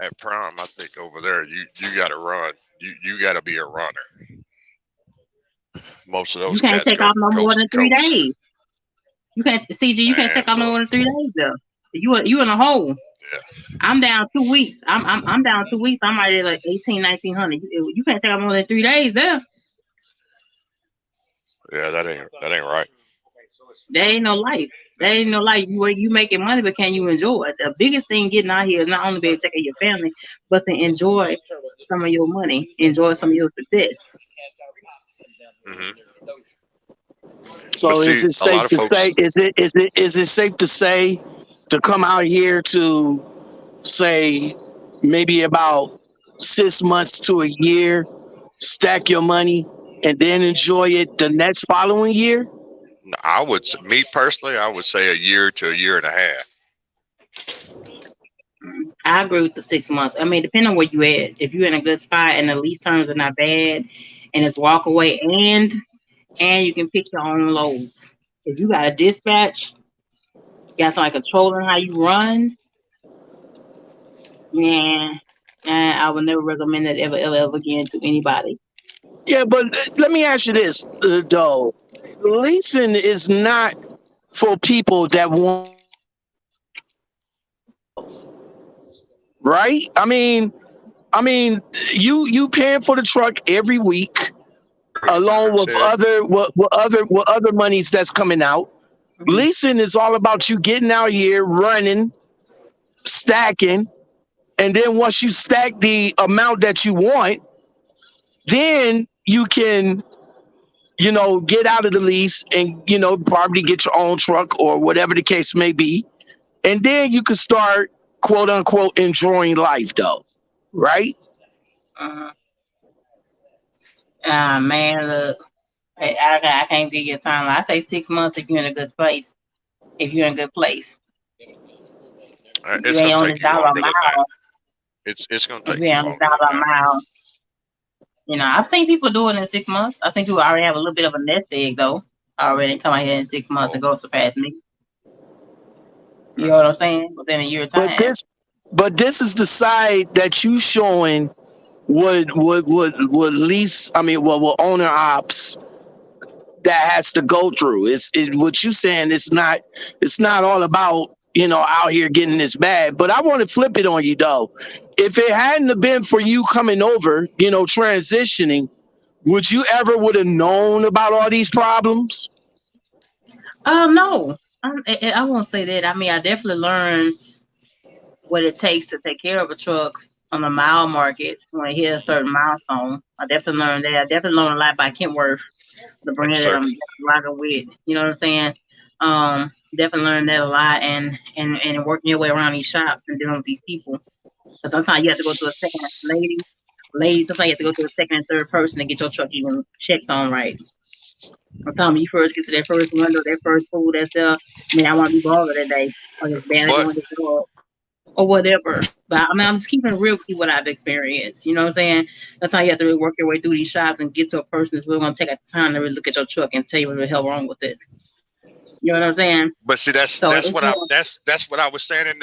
at Prime, I think over there you gotta run. You gotta be a runner. Most of You those can't cats take go off no more coast to than three coast. days. You can't CG. You can't take Man, off no look. more than 3 days though. You in a hole. Yeah. I'm down 2 weeks. I'm down 2 weeks. I'm already like 18, 1900. You can't take off more than 3 days there. Yeah, that ain't right. There ain't no life. There ain't no life. You making money, but can you enjoy it? The biggest thing getting out here is not only be able to take care of your family, but to enjoy some of your money, enjoy some of your success. Hmm. But So is see, it a safe lot of to folks. say? Is it safe to say to come out here to say maybe about 6 months to a year, stack your money, and then enjoy it the next following year? Me personally, I would say a year to a year and a half. I agree with the 6 months. I mean, depending on where you at. If you're in a good spot and the lease terms are not bad, and it's walk away, and you can pick your own loads. If you got a dispatch, got somebody controlling how you run, man, I would never recommend that ever again to anybody. Yeah, but let me ask you this, though. Leasing is not for people that want, right? I mean, you paying for the truck every week, Like along I with said, other monies that's coming out. Mhm. Leasing is all about you getting out here, running, stacking, and then once you stack the amount that you want, then you can, get out of the lease and, probably get your own truck or whatever the case may be. And then you can start, quote unquote, enjoying life, though. Right? Uh-huh. Man, look, I can't give you a timeline. I say 6 months if you're in a good place. If you're in a good place, if you it's ain't gonna on this take you dollar a longer than that. mile, It's gonna if take you ain't you on this longer than dollar a that. mile, I've seen people do it in 6 months. I think people already have a little bit of a nest egg though, already come out here in 6 months and Oh, go surpass me. You uh, know what I'm saying? Within a year's But time. this is the side that you showing would lease. I mean, what owner ops that has to go through. What you saying. It's not all about out here getting this bad. But I want to flip it on you though. If it hadn't have been for you coming over, transitioning, would you ever would have known about all these problems? No, I won't say that. I mean, I definitely learned what it takes to take care of a truck on the mile market when it hit a certain milestone. I definitely learned that. I definitely learned a lot by Kentworth, the thank you, brand that sir. I'm rocking with. You know what I'm saying? Definitely learned that a lot, and working your way around these shops and dealing with these people. Because sometimes you have to go to a second lady. Sometimes you have to go to a second and third person to get your truck even checked on right. Sometimes when you first get to that first window, that first food that's there, man, I want to be baller today, or just barely But doing this job, or whatever. But I mean, I'm just keeping it real with you what I've experienced. You know what I'm saying? That's how you have to really work your way through these shops and get to a person that's really going to take the time to really look at your truck and tell you what the hell wrong with it. You know what I'm saying? see, So it's more. that's what I was saying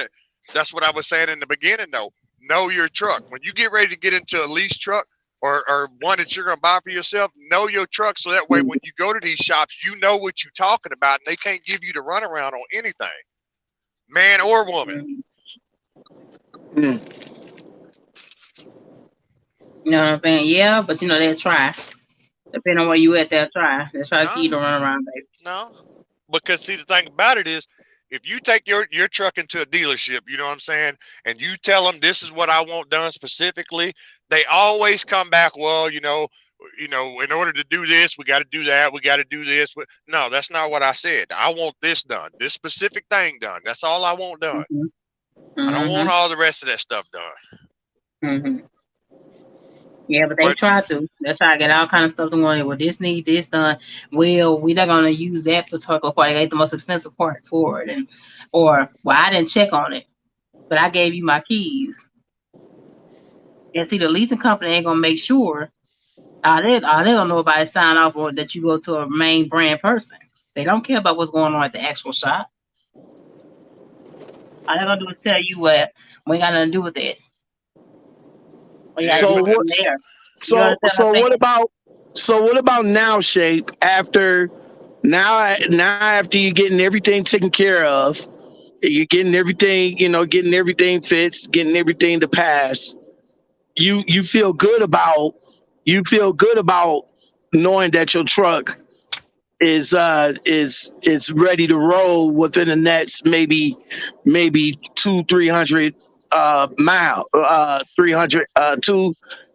that's what I was saying in the beginning though. Know your truck. When you get ready to get into a lease truck or one that you're gonna buy for yourself, know your truck so that way when you go to these shops, you know what you're talking about, and they can't give you the runaround on anything, man or woman. Mhm. Mm. You know what I'm saying? Yeah, but they'll try. Depending on where you at, they'll try. They'll try to keep you No, to run around, baby. no, because see the thing about it is, if you take your truck into a dealership, you know what I'm saying, and you tell them this is what I want done specifically, they always come back. Well, in order to do this, we got to do that. We got to do this. No, that's not what I said. I want this done. This specific thing done. That's all I want done. Mhm. I don't want Mhm. all the rest of that stuff done. Mhm. Yeah, but they But try to. They try to get all kind of stuff to one. Well, this need this done. Well, we're not gonna use that particular part. They got the most expensive part for it, or I didn't check on it, but I gave you my keys. And see, the leasing company ain't gonna make sure. All they gonna know about is sign off or that you go to a main brand person. They don't care about what's going on at the actual shop. All they're gonna do is tell you what we ain't got nothing to do with it. We gotta yeah, do So it but what? from there. You So understand what so I'm what saying? about now, Shape? Now after you're getting everything taken care of, you're getting everything, getting everything fixed, getting everything to pass. You feel good about knowing that your truck is ready to roll within the next maybe 200-300 mile 300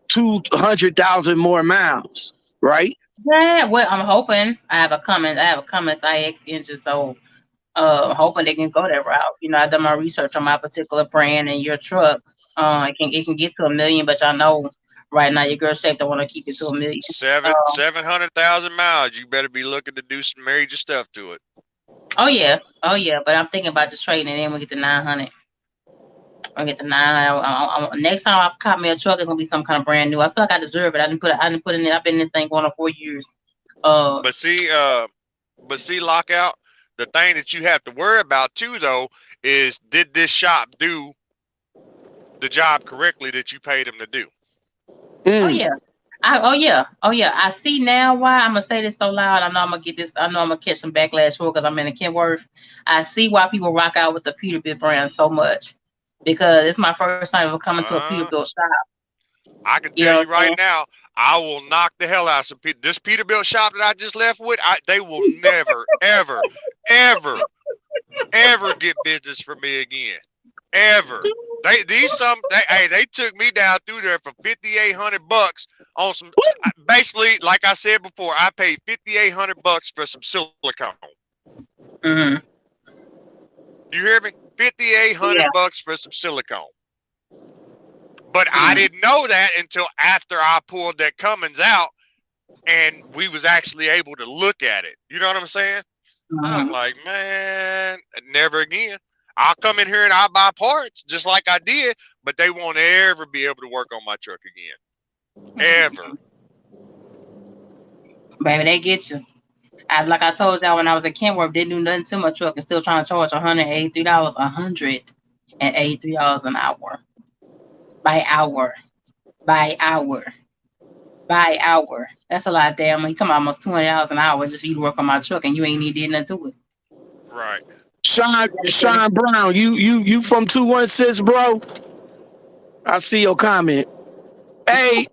200,000 more miles, right? Yeah, well, I'm hoping I have a Cummins IX engine, so hoping they can go that route. I've done my research on my particular brand and your truck. It can get to 1 million, but y'all know right now your girl shape don't want to keep it to 1 million. Um, 700,000 miles. You better be looking to do some major stuff to it. oh yeah, but I'm thinking about just trading it in. We get the 900. I get the 900. Next time I cop me a truck, it's gonna be some kind of brand new. I feel like I deserve it. I didn't put in it. I've been in this thing going on 4 years. Uh, But see, lockout. The thing that you have to worry about too, though, is did this shop do the job correctly that you paid them to do? oh Mm. yeah. Oh yeah. I see now why I'm gonna say this so loud. I know I'm gonna get this. I know I'm gonna catch some backlash for because I'm in a Kenworth. I see why people rock out with the Peterbilt brand so much because it's my first time ever coming to a Uh, Peterbilt shop. I can You tell know you what I'm right saying? now, I will knock the hell out of some people. This Peterbilt shop that I just left with, they will never, ever, ever, ever get business from me again. Ever. They took me down through there for $5,800 on some. Basically, like I said before, I paid $5,800 for some silicone. Mm-hmm. You hear me? fifty-eight Yeah. hundred bucks for some silicone. But I Mm-hmm. didn't know that until after I pulled that Cummins out and we was actually able to look at it. You know what I'm saying? I'm Mm-hmm. like, man, never again. I'll come in here and I'll buy parts just like I did, but they won't ever be able to work on my truck again. Ever. Baby, they get you. Like I told y'all when I was at Kenworth, didn't do nothing to my truck and still trying to charge $183, $183 an hour by hour, by hour, by hour. That's a lot of damn money. You talking about almost $200 an hour just for you to work on my truck and you ain't need did nothing to it. Right. Sean Brown, you from 216, bro? I see your comment. Hey,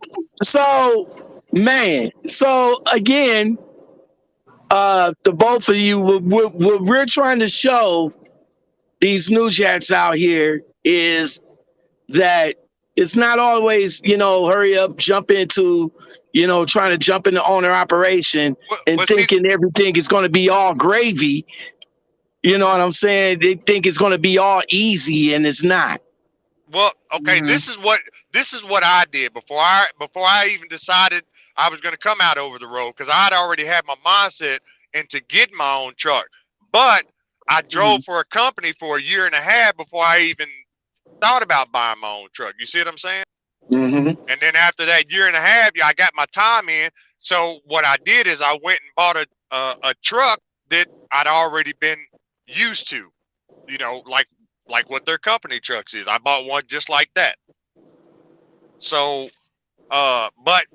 so man, so again, the both of you, what we're trying to show these new jacks out here is that it's not always, hurry up, jump into, trying to jump into owner operation and But see, thinking everything is going to be all gravy. You know what I'm saying? They think it's going to be all easy, and it's not. well, okay, Mm-hmm. this is what I did before I even decided I was going to come out over the road because I'd already had my mindset into getting my own truck. But I Mm-hmm. drove for a company for a year and a half before I even thought about buying my own truck. You see what I'm saying? Mm-hmm. And then after that year and a half, yeah, I got my time in. So what I did is I went and bought a truck that I'd already been used to. Like what their company trucks is. I bought one just like that. So But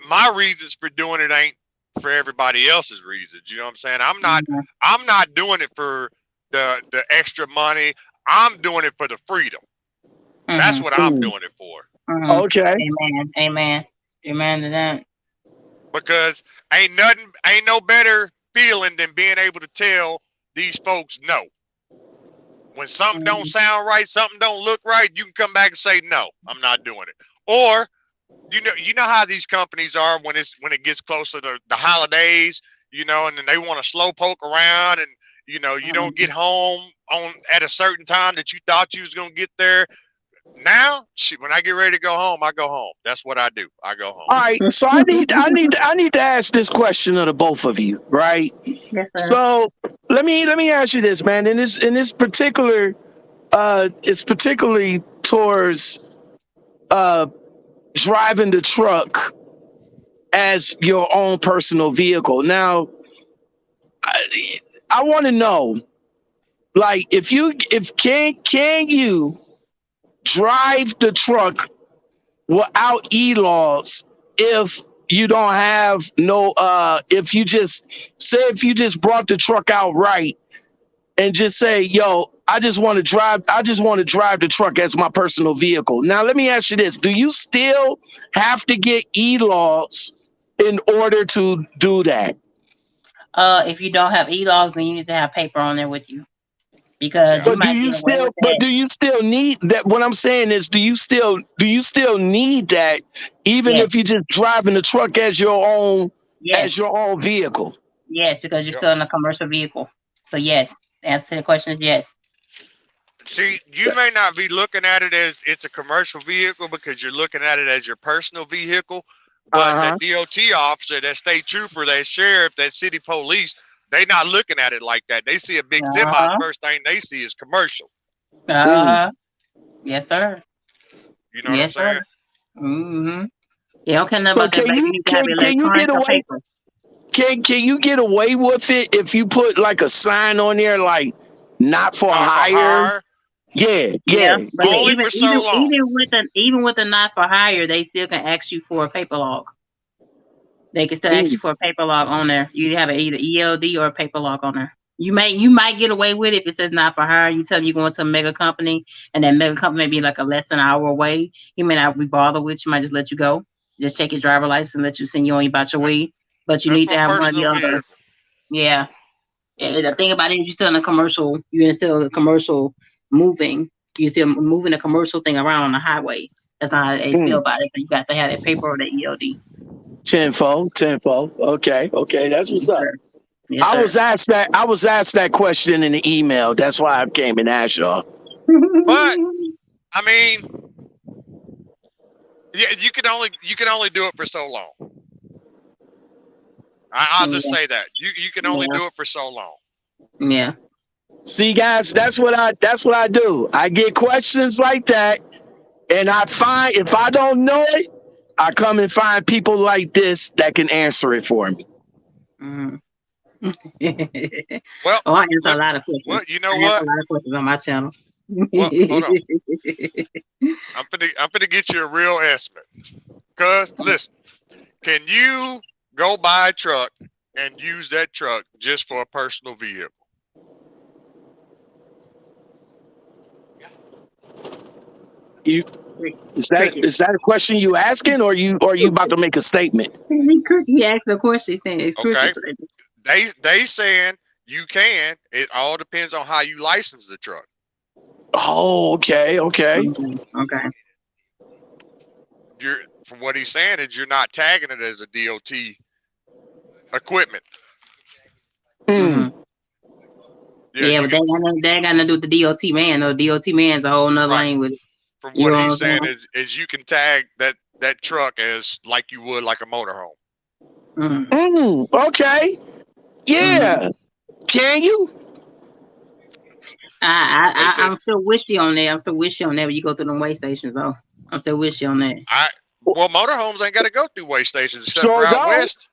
my reasons for doing it ain't for everybody else's reasons. You know what I'm saying? Mhm. I'm not doing it for the extra money. I'm doing it for the freedom. That's Mhm. what I'm Mm. doing it for. Mhm. Okay. Amen. Amen. Amen to that. Because ain't no better feeling than being able to tell these folks no. When something don't Mhm. sound right, something don't look right, you can come back and say no, I'm not doing it. Or you know how these companies are when it gets closer to the holidays, and then they want to slow poke around, and you don't get Mhm. home on at a certain time that you thought you was gonna get there. Now, shit, when I get ready to go home, I go home. That's what I do. I go home. All right. So I need to ask this question of the both of you, right? Yes, sir. So let me ask you this, man. In this particular, it's particularly towards uh driving the truck as your own personal vehicle. Now, I want to know, like, if can you drive the truck without e-laws if you don't have no if you just say if you just brought the truck out right and just say, yo, I just want to drive the truck as my personal vehicle. Now let me ask you this. Do you still have to get e-laws in order to do that? If you don't have e-logs, then you need to have paper on there with you because Yeah. you But do might you get away still with but that. do you still need that? What I'm saying is, do you still need that even Yes, if you're just driving the truck as yes, your own vehicle? yes, because you're Yep. still in a commercial vehicle. So yes, the answer to the question is yes. See, you may not be looking at it as it's a commercial vehicle because you're looking at it as your personal vehicle, but Uh-huh. that DOT officer, that state trooper, that sheriff, that city police, they not looking at it like that. They see a big Uh semi, huh. first thing they see is commercial. Mm. Uh huh. Yes, sir. You know what I'm Yes, sir. saying? Mm-hmm. They don't care nothing So about that, can baby. you You need to have can can you electronic get or away paper. can you get away with it if you put like a sign on there like not for Not for hire? hire, Yeah, Yeah, yeah, but yeah. only even for so even long. even with the not for hire, they still can ask you for a paper log. They can still ask you Mm. for a paper log on there. You have either ELD or a paper log on there. You might get away with it if it says not for hire. You tell them you're going to a mega company, and that mega company may be like a less than an hour away. He may not be bothered with you. Might just let you go. Just check your driver license and let you send you on about your That, way. But you that's need to my have one or the personal other. vehicle. Yeah. And the thing about it, you're still in a commercial. You're still in a commercial moving. You're still moving a commercial thing around on the highway. That's not how they feel Mm. about it. So you got to have that paper or the ELD. Tenfold, tenfold. Okay, okay, that's what's Yes, up. sir. Yes, sir. I was asked that question in the email. That's why I came and asked y'all. But I mean, yeah, you can only do it for so long. I'll just Yeah, say that you can only yeah, do it for so long. yeah. See, guys, that's what I do. I get questions like that, and I find if I don't know it, I come and find people like this that can answer it for me. Mhm. Well, Oh, I answer a let lot of well, questions. you know I answer a what? lot of questions on my channel. Well, hold on. I'm finna get you a real estimate. Cause listen, can you go buy a truck and use that truck just for a personal vehicle? You is that Cricket. is that a question you asking, or you about to make a statement? He asked the question. He's saying it's Okay. cricket. They saying you can. It all depends on how you license the truck. Oh, okay, okay. Okay. You're from what he's saying is you're not tagging it as a DOT equipment. Hmm. Mm-hmm. Yeah, Yeah, you but can. they ain't got nothing to do with the DOT man. No, DOT man's a whole nother Right. lane with it. From You what know he's what I'm saying is you can tag that truck as like you would like a motorhome. saying? Okay. Mm-hmm. Yeah. Can you? They said I'm still wishy on that. I'm still wishy on that when you go to the way stations though. I'm still wishy on that. I well motorhomes ain't got to go through way stations except for So out don't, west.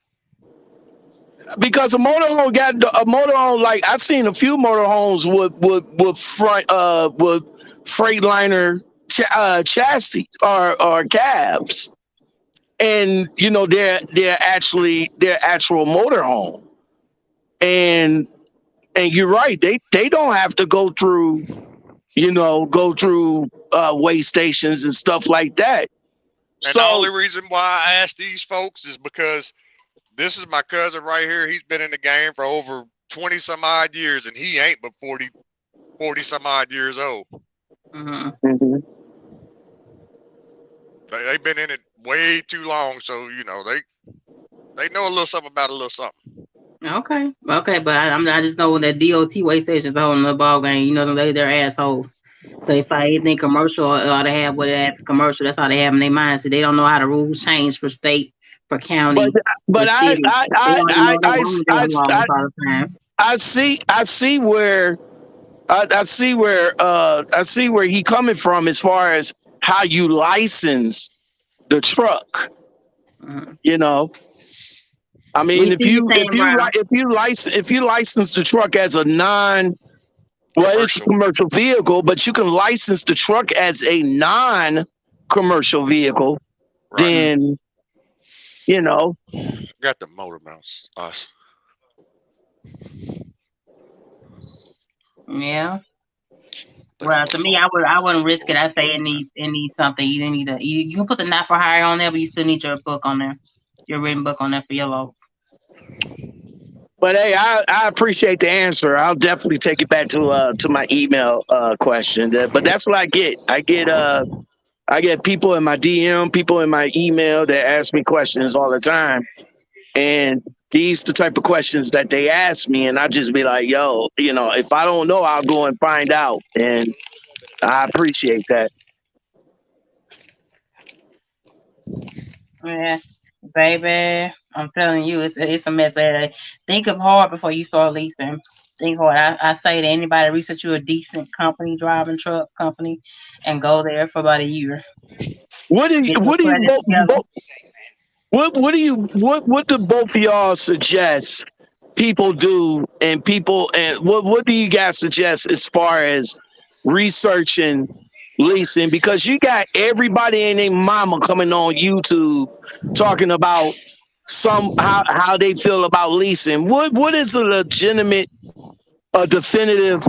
because a motorhome, like I've seen a few motorhomes with front with Freightliner chassis or cabs. and they're actual motorhome, and you're right, they don't have to go through way stations and stuff like that. And the So, only reason why I ask these folks is because this is my cousin right here. He's been in the game for over 20 some odd years, and he ain't but 40 some odd years old. Mm-hmm. mhm. They've been in it way too long, so they know a little something about a little something. Okay, okay, but I just know that DOT way stations holding the ball game. You know, they're assholes. So if I anything commercial or they have what they have for commercial, that's all they have in their mind. So they don't know how the rules change for state, for but county, for but city. They don't even know their own damn laws all the time. I see where I see where he coming from as far as how you license the truck. Mm-hmm. You know, I We mean, see you saying, Brown. if you license the truck as a non, well, it's a Commercial, commercial vehicle, but you can license the truck as a non-commercial vehicle, right? Mm, then you know. Got the motor mounts. Us. yeah. Think I'm Well, gonna to me, I wouldn't risk it. I say motor mount. it needs something. You can put the not for hire on there, but you still need your book on there, your written book on there for your loads. But hey, I appreciate the answer. I'll definitely take it back to my email question. But that's what I get. I get people in my DM, people in my email that ask me questions all the time, and these the type of questions that they ask me, and I just be like, yo, if I don't know, I'll go and find out, and I appreciate that. Yeah, baby, I'm telling you, it's a mess. Baby. Think of hard before you start leasing. Think hard. I say to anybody, research you a decent company, driving truck company, and go there for about a year. Get your What do you credit together. what do both of y'all suggest people do, and what do you guys suggest as far as researching leasing, because you got everybody and their mama coming on YouTube talking about how they feel about leasing. What is a legitimate, a definitive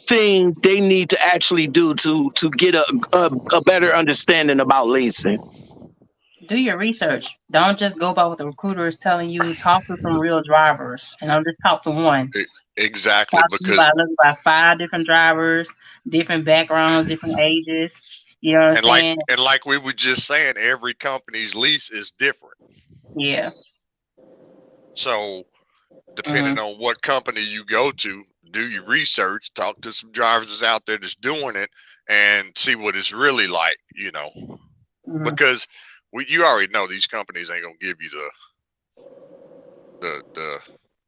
thing they need to actually do to get a better understanding about leasing? Do your research. Don't just go by what the recruiter is telling you. Talk to some real drivers, and don't just talk to one. E- Exactly, Talk to you by because looking by 5 different drivers, different backgrounds, different ages. You know what I'm saying? and like we were just saying, every company's lease is different. Yeah. So Hmm. depending on what company you go to, do your research, talk to some drivers that's out there that's doing it, and see what it's really like. Hmm. Because you already know these companies ain't gonna give you the the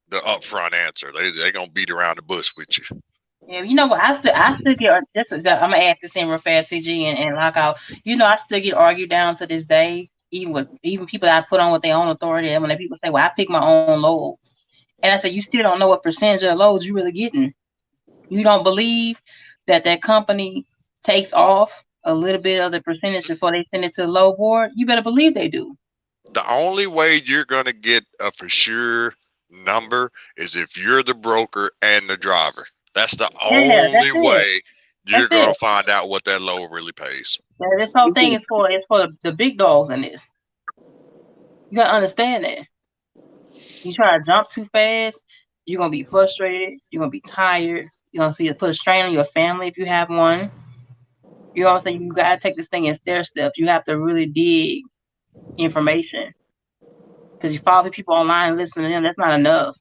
the upfront answer. They gonna beat around the bush with you. Yeah, you know what? I still get I'm gonna add this in real fast, CG and lockout. You know, I still get argued down to this day, even people that I put on with their own authority. And when they people say, "Well, I pick my own loads," and I said, "You still don't know what percentage of the loads you really getting. You don't believe that company takes off a little bit of the percentage before they send it to the load board. You better believe they do. The only way you're gonna get a for sure number is if you're the broker and the driver. That's the Yeah, that's only it. way That's you're it. gonna find out what that load really pays. Yeah, this whole thing is for the big dogs in this. You gotta understand that. You try to jump too fast, you're gonna be frustrated. You're gonna be tired. You're gonna be put a strain on your family if you have one. You know what I'm saying? You gotta take this thing in stair steps. You have to really dig information because you follow people online and listen to them. That's not enough.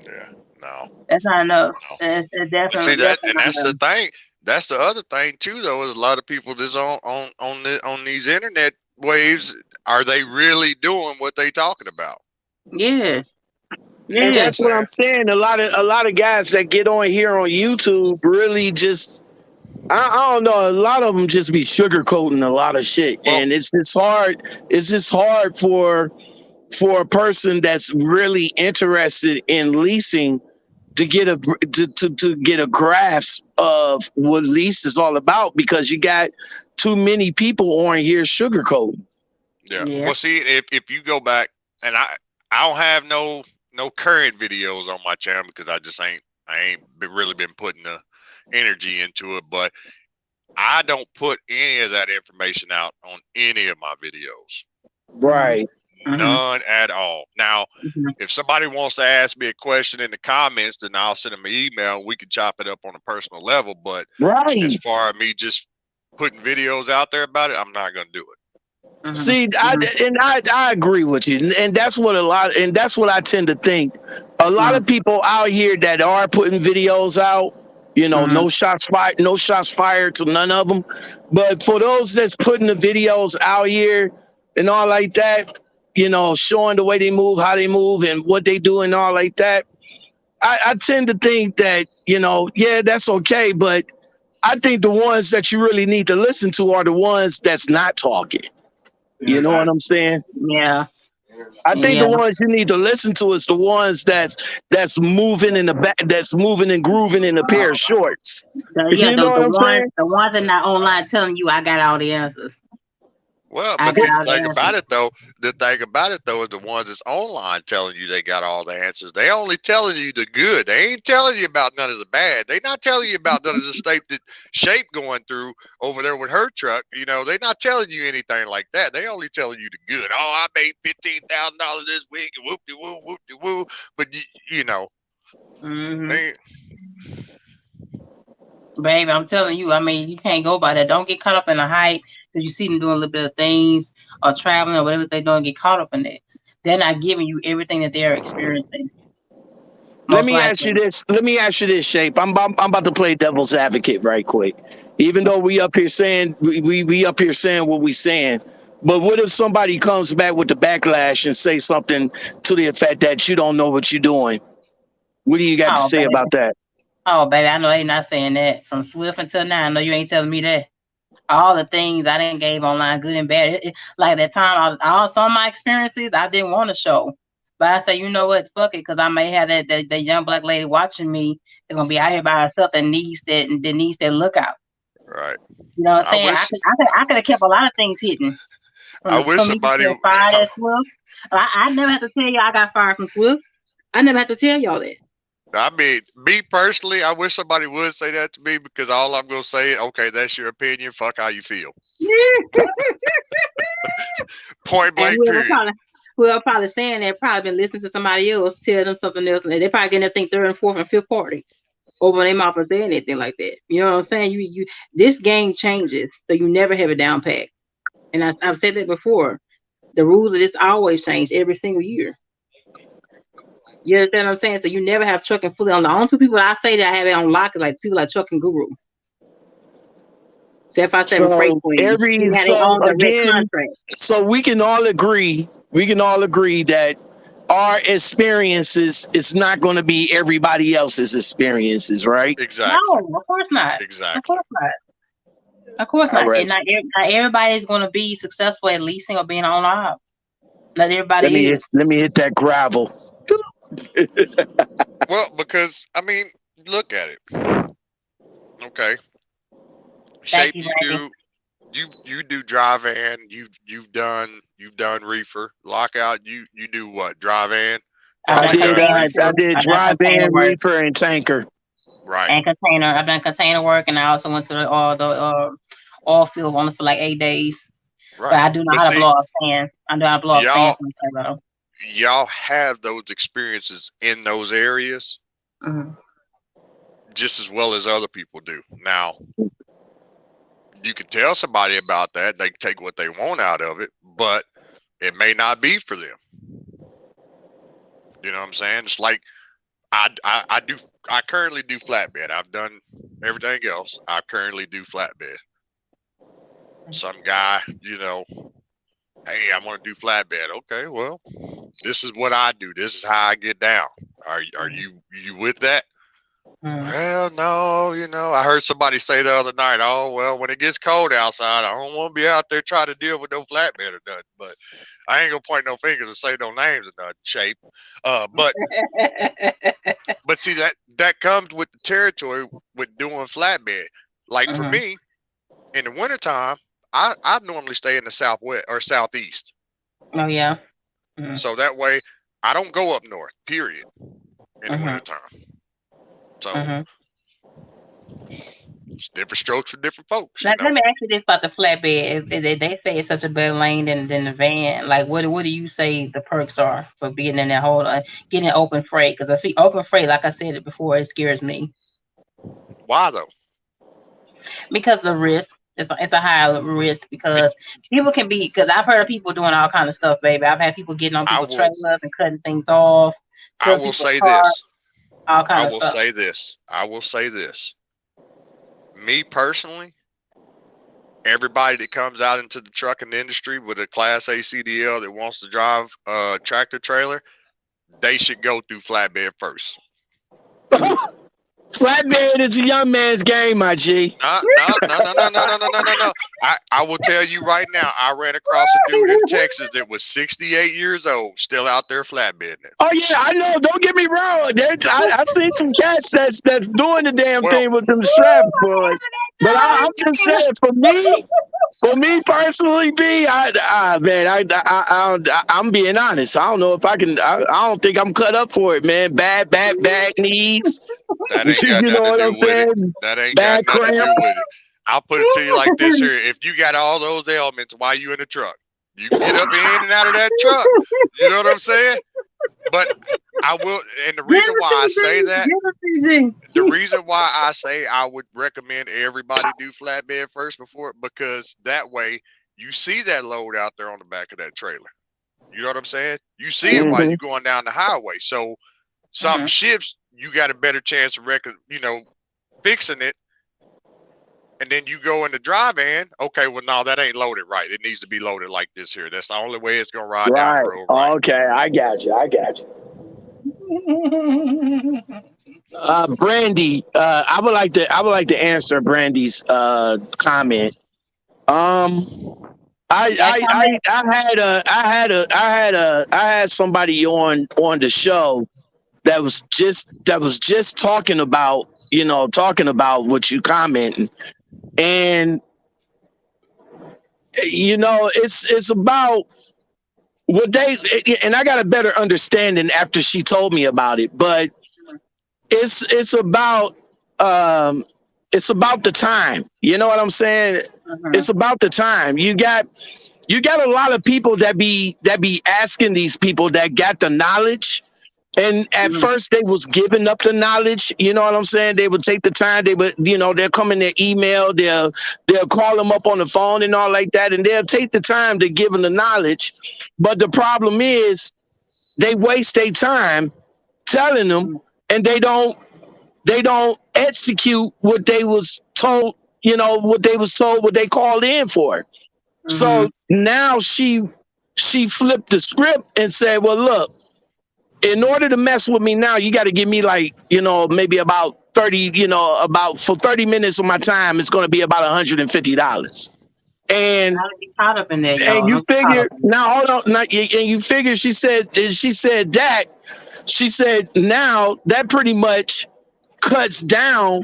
Yeah, no, That's not enough. no. It's But see that, definitely and not that's the enough. thing. That's the other thing too, though. Is a lot of people that's on these internet waves. Are they really doing what they talking about? Yeah, You And know what yeah, I'm that's what saying? I'm saying. A lot of guys that get on here on YouTube really just, I don't know. A lot of them just be sugarcoating a lot of shit, Well, and it's just hard. It's just hard for a person that's really interested in leasing to get to get a grasp of what lease is all about, because you got too many people on here sugarcoating. Yeah. Yeah. Well, see, if you go back, and I don't have no current videos on my channel because I ain't really been putting the energy into it. But I don't put any of that information out on any of my videos. Mhm. Right. Mhm. None at all. Now, Mhm. if somebody wants to ask me a question in the comments, then I'll send them an email. We can chop it up on a personal level. But as Right. far as me just putting videos out there about it, I'm not gonna do it. Mhm. See, Mhm. I agree with you, and that's what that's what I tend to think. A lot Mhm. of people out here that are putting videos out, Mhm. no shots fired, no shots fired to none of them. But for those that's putting the videos out here and all like that, showing the way they move, how they move, and what they do, and all like that, I tend to think that yeah, that's okay, but I think the ones that you really need to listen to are the ones that's not talking. You know what Right. I'm saying? Yeah. I think Yeah. the ones you need to listen to is the ones that's moving in the back, that's moving and grooving in a pair of shorts. Yeah. You know what I'm saying? The ones that not online telling you I got all the answers. Well, I but see, got all the answers. the thing about it though is the ones that's online telling you they got all the answers. They only telling you the good. They ain't telling you about none of the bad. They not telling you about none of the stuff that Shape going through over there with her truck. They not telling you anything like that. They only telling you the good. Oh, I made $15,000 this week and whoop de woo, whoop de woo. But you know, Hmm. they Baby, I'm telling you, I mean, you can't go by that. Don't get caught up in the hype because you see them doing a little bit of things or traveling or whatever they're doing. Get caught up in that. They're not giving you everything that they're experiencing, Let most me ask you likely. this. Let me ask you this, Shape. I'm about to play devil's advocate right quick. Even though we up here saying we up here saying what we saying, but what if somebody comes back with the backlash and say something to the effect that you don't know what you're doing? What do you got to Oh, say baby. about that? Oh, baby. I know they're not saying that from Swift until now. I know you ain't telling me that. All the things I didn't gave online, good and bad. Like that time, some of my experiences I didn't want to show, but I say, you know what, fuck it, because I may have that young black lady watching me is gonna be out here by herself that needs that lookout. right. You know what I'm I saying? wish I could have kept a lot of things hidden I wish from me somebody. getting fired at Swift. I never have to tell you I got fired from Swift. I never have to tell y'all that. I mean, me personally, I wish somebody would say that to me because all I'm gonna say, okay, that's your opinion. Fuck how you feel. Point And blank. Period. whoever probably saying that probably been listening to somebody else tell them something else, and they probably getting to think third and fourth and fifth party over their mouth or saying anything like that. You know what I'm saying? You this game changes, so you never have it down pat. And I've said that before. The rules of this always change every single year. You understand what I'm saying? So you never have trucking fully on. The only two people I say that I have it on lock is like people like Chuck and Guru. 757 Freight So Queen. They had their so own direct again, contract. so we can all agree that our experiences is not going to be everybody else's experiences, right? Exactly. No, of course not. Of Exactly. course not. Of course All not. right. And not everybody is going to be successful at leasing or being on live. Not Let me everybody hit, is. let me hit that gravel. Well, because I mean, look at it. Okay, Thank Shape. you, You Randy. do you do dry van. You've done reefer. Lockout. You do what? Dry van I've and I done did. lockout and container I reefer. too. did I've done dry container van, work reefer, and tanker. Right. and container. I've done container work, and I also went to the oil field only for like 8 days. But Right. I do know But how to see, blow off sand. I know how to blow off sand y'all from the turbo. y'all have those experiences in those areas Hmm. just as well as other people do. Now, you can tell somebody about that. They can take what they want out of it, but it may not be for them. You know what I'm saying? It's like I do. I currently do flatbed. I've done everything else. I currently do flatbed. Some guy, hey, I want to do flatbed. Okay, well, this is what I do. This is how I get down. Are you with that? Hmm. Well, no, I heard somebody say the other night, oh, well, when it gets cold outside, I don't want to be out there trying to deal with no flatbed or nothing. But I ain't gonna point no fingers and say no names or nothing, Shape. Uh, but but see that comes with the territory with doing flatbed. Like for Hmm. me, in the wintertime, I normally stay in the southwest or southeast. Oh yeah. Mm-hmm. So that way, I don't go up north. Period. In the Mm-hmm. wintertime. So Mm-hmm. it's different strokes for different folks. Now let me ask you this about the flatbed. They say it's such a better lane than the van. Like, what do you say the perks are for being in that whole getting open freight? Because I see open freight, like I said it before, it scares me Why though? because the risk. It's a high risk It, because people can be. Because I've heard of people doing all kind of stuff, baby. I've had people getting on I people's will. trailers and cutting things off, I stealing will people's say cars, this. all I kind of will stuff. say this. I will say this. Me personally, everybody that comes out into the trucking industry with a Class A CDL that wants to drive a tractor trailer, they should go through flatbed first. Flatbed is a young man's game, my G. No, no, no, no, no, no, no, no, no, no, no. I will tell you right now, I ran across a dude in Texas that was 68 years old, still out there flatbedding it. Oh yeah, I know. Don't get me wrong. I seen some cats that's doing the damn Well, thing with them strap boys. But I'm just saying, for me personally, B, man, I'm being honest. I don't know if I can. I don't think I'm cut up for it, man. Bad back, knees. that ain't got You know nothing to what I'm do with it. saying? That ain't got Bad nothing to do cramps. with it. I'll put it to you like this here. If you got all those ailments, why you in the truck? You can get up in and out of that truck. You know what I'm saying? But I will, and the Give reason it why I to say me, that, give it to the me. reason why I say I would recommend everybody do flatbed first before, because that way you see that load out there on the back of that trailer. You know what I'm saying? You see it while Hmm. you're going down the highway. So something Mhm. shifts, you got a better chance of fixing it. And then you go in the drive in. Okay, well, no, that ain't loaded right. It needs to be loaded like this here. That's the only way it's gonna ride down the Right. road right. Okay. I got you. I got you. Brandy. I would like to answer Brandy's comment. Um. That comment. I had somebody on the show that was just talking about what you commenting, and it's about what they, and I got a better understanding after she told me about it, but it's about um it's about the time. You know what I'm saying? Mhm. It's about the time. You got a lot of people that be asking these people that got the knowledge. And at Mhm. first they was giving up the knowledge, you know what I'm saying? They would take the time, they'll come in their email, they'll call them up on the phone and all like that, and they'll take the time to give them the knowledge. But the problem is they waste their time telling them, and they don't execute what they was told, what they called in for. So Mhm. now she flipped the script and said, well, look, in order to mess with me now, you got to give me like, maybe about 30, about for 30 minutes of my time, it's going to be about $150. And Don't be caught up in there, and y'all. you Don't be caught figure up in now, hold on, and you figure she said now that pretty much cuts down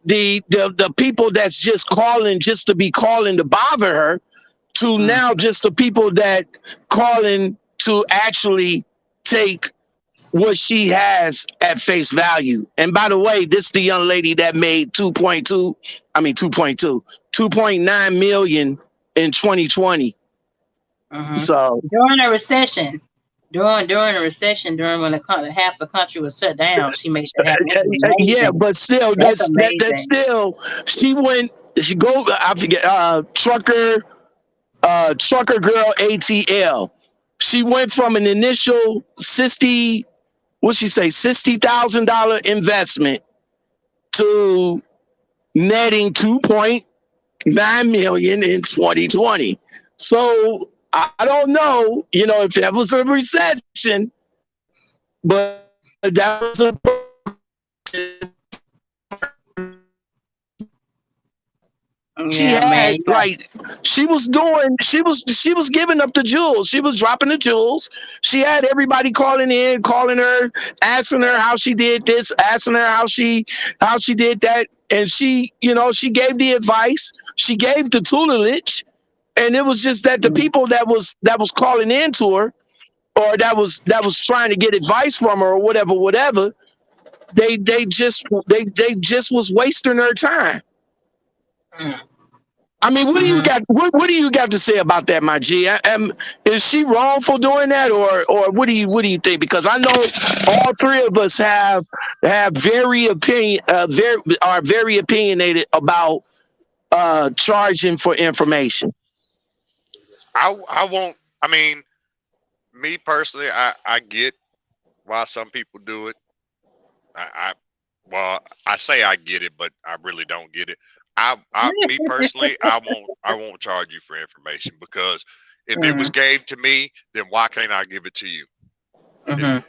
the people that's just calling just to be calling to bother her, to there. now just the people that calling to actually take what she has at face value. And by the way, this is the young lady that made 2.2, I mean 2.2, 2.9 million in 2020. Mhm. So During a recession, during a recession, during when half the country was shut down, she made that happen. That's yeah, amazing. but still, That's that's amazing. still, she go, I forget, trucker girl ATL. She went from an initial 60, what she say, $60,000 investment to netting 2.9 million in 2020. So I don't know, if that was a recession, but that was a she Yeah, had man. You got. like she was giving up the jewels. She was dropping the jewels. She had everybody calling her, asking her how she did this, asking her how she did that. And she gave the advice. She gave the tutelage. And it was just that the Mhm. people that was calling into her, or that was trying to get advice from her, or whatever, they just was wasting her time. I mean, what do you Mhm. got? What do you got to say about that, my G? Is she wrong for doing that, or what do you think? Because I know all three of us have very opinionated about charging for information. I won't. I mean, me personally, I get why some people do it. I well, I say I get it, but I really don't get it. Me personally, I won't charge you for information because if it was Mhm. gave to me, then why can't I give it to you? If Mhm.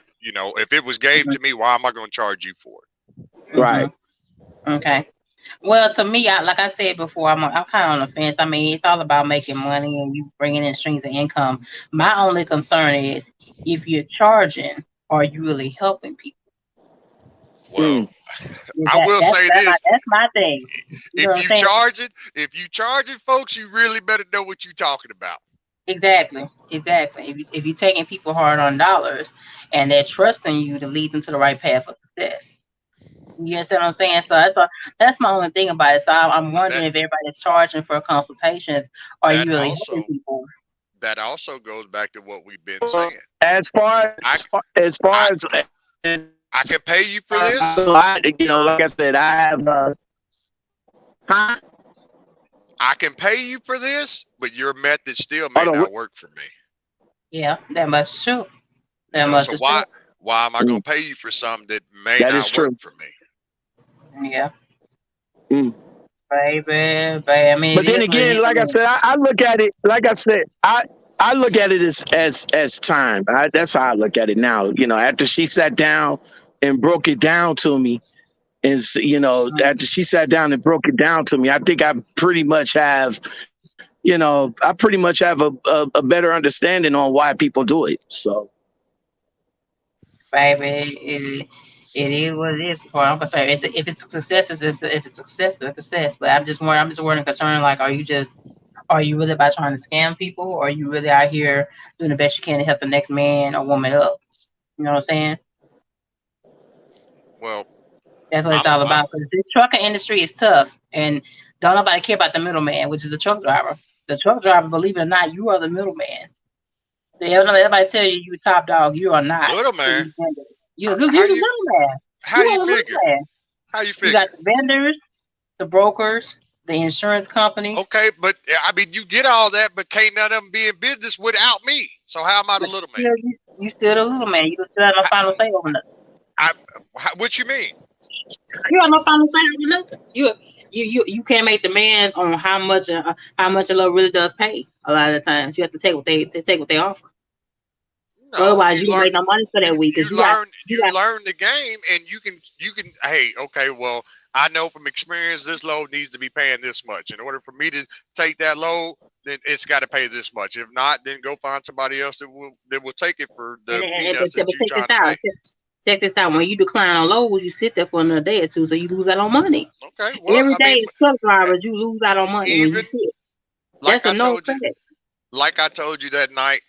if it was gave to me, why am I going to charge you for it? Right. Mhm. Okay. Well, to me, like I said before, I'm kind of on the fence. I mean, it's all about making money and you bringing in streams of income. My only concern is if you're charging, are you really helping people? Well, Mm. Yeah, I will say this: that's my thing. You know if what I'm you saying? charge it, folks, you really better know what you're talking about. Exactly, exactly. If you're taking people hard on dollars and they're trusting you to lead them to the right path of success, you understand what I'm saying? So that's my only thing about it. So I'm That wondering if everybody's charging for consultations, are that you really helping also people? that also goes back to what we've been saying. As far I as far I as I can pay you for I this. know, like I said, I have huh? I can pay you for this, but your method still may Hold on. not work for me. Yeah, that much is true. That much So is true. why am I Mm, going to pay you for something that may that is not work true. for me? Yeah, Mm. baby, baby. I mean, But it then is what it again, is. I like I mean, said, I look at it. Like I said, I look at it as time. That's how I look at it now. After she sat down and broke it down to me, after she sat down and broke it down to me, I think I pretty much have, a better understanding on why people do it. So baby, it is what it is. For I'm concerned, if it's a success, if it's success, it's a success. But I'm just worried and concerned. Like, are you really about trying to scam people, or are you really out here doing the best you can to help the next man or woman up? You know what I'm saying? Well, That's what it's I'm all I'm about. Because this trucking industry is tough, and don't nobody care about the middleman, which is the truck driver. The truck driver, believe it or not, you are the middleman. Everybody tell you you top dog, you are not little to man. these vendors. How, You're how the you middleman. how You you are the figure? middleman. How you You got figure? the vendors, the brokers, the insurance company, Okay, but I mean, you get all that, but can't none of them be in business without me. So how am I the but little man? you still the little man. You still have no How, final say over nothing. I, what you mean? You have no final say over nothing. You can't make demands on how much a love really does pay. A lot of the times, you have to take what they take what they offer. No, Otherwise, you you don't learn. make no money for that week You because learn. you You got learn the game, and you can. Hey, okay, well, I know from experience this load needs to be paying this much. In order for me to take that load, then it's got to pay this much. If not, then go find somebody else that will take it for the peanuts but that you check this trying to out. pay. Check this out. When you decline on loads, you sit there for another day or two, so you lose out on money. Okay, well, Every I day mean, as truck drivers, you lose out on money when you even sit. like That's a I no told you, credit. that night,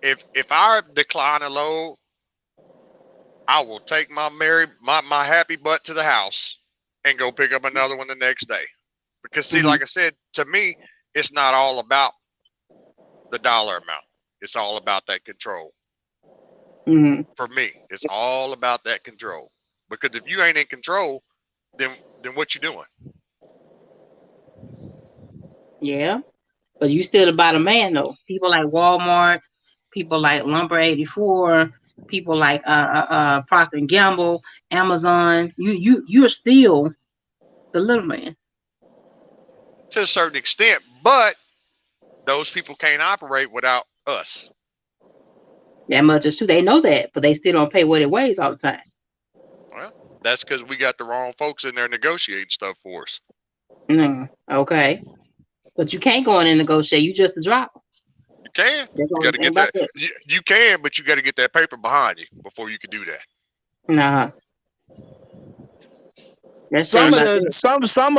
if I decline a load, I will take my happy butt to the house and go pick up another one the next day. Because see, Hmm. like I said, to me, it's not all about the dollar amount. It's all about that control. Hmm. For me, it's all about that control. Because if you ain't in control, then what you doing? Yeah, but you still the bottom man though. People like Walmart, people like Lumber 84, people like Procter and Gamble, Amazon. You're still the little man. To a certain extent, but those people can't operate without us. That much is true. They know that, but they still don't pay what it weighs all the time. Well, that's because we got the wrong folks in there negotiating stuff for us. Mm, okay, but you can't go in and negotiate. You just a driver. You can. That's the You only got to thing get about that. that. You can, but you got to get that paper behind you before you can do that. Nah. That's true Some of about the that. some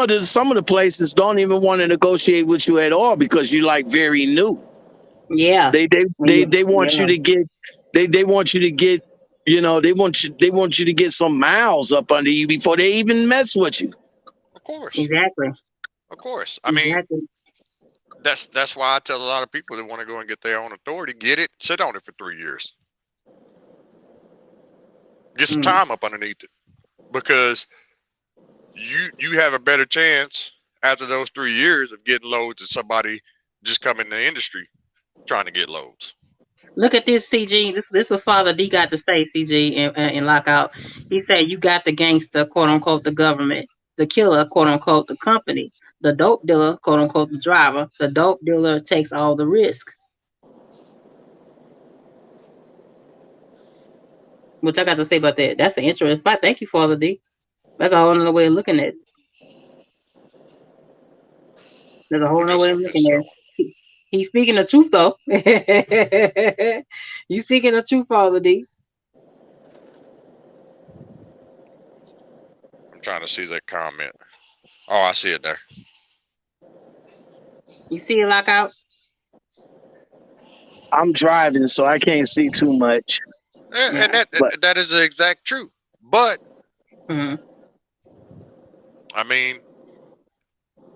of the places don't even want to negotiate with you at all because you like very new. Yeah. Yeah. They want you Yeah. to get they want you to get they want you to get some miles up under you before they even mess with you. Of course, Exactly. of course. I mean, Exactly. that's why I tell a lot of people that want to go and get their own authority, get it, sit on it for 3 years, get some Mm. time up underneath it, because you have a better chance after those 3 years of getting loads than somebody just coming in the industry trying to get loads. Look at this, CG. This is Father D got to say, CG, in lockout. He said, "You got the gangster, quote unquote, the government, the killer, quote unquote, the company, the dope dealer, quote unquote, the driver. The dope dealer takes all the risk." Which I got to say about that. That's an interesting fact. Thank you, Father D. That's a whole other way of looking at it. There's a I whole other guess way I of guess looking at so. it. He's speaking the truth, though. You speaking the truth, Father D. I'm trying to see that comment. Oh, I see it there. You see it, lockout. I'm driving, so I can't see too much. And Yeah. that is the exact truth. But Mm-hmm. I mean,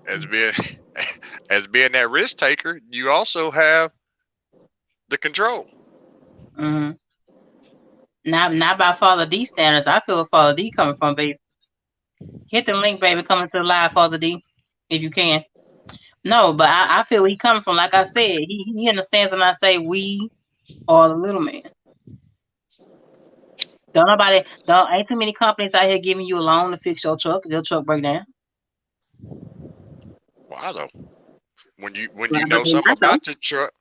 as being as being that risk taker, you also have the control. Mm-hmm. Not by Father D standards. I feel where Father D coming from, baby. Hit the link, baby, coming to the live, Father D, if you can. No, but I feel where he coming from. Like I said, he understands when I say we are the little man. Don't ain't too many companies out here giving you a loan to fix your truck if your truck break down. Why though? When Right, you but know they something not though. about your truck,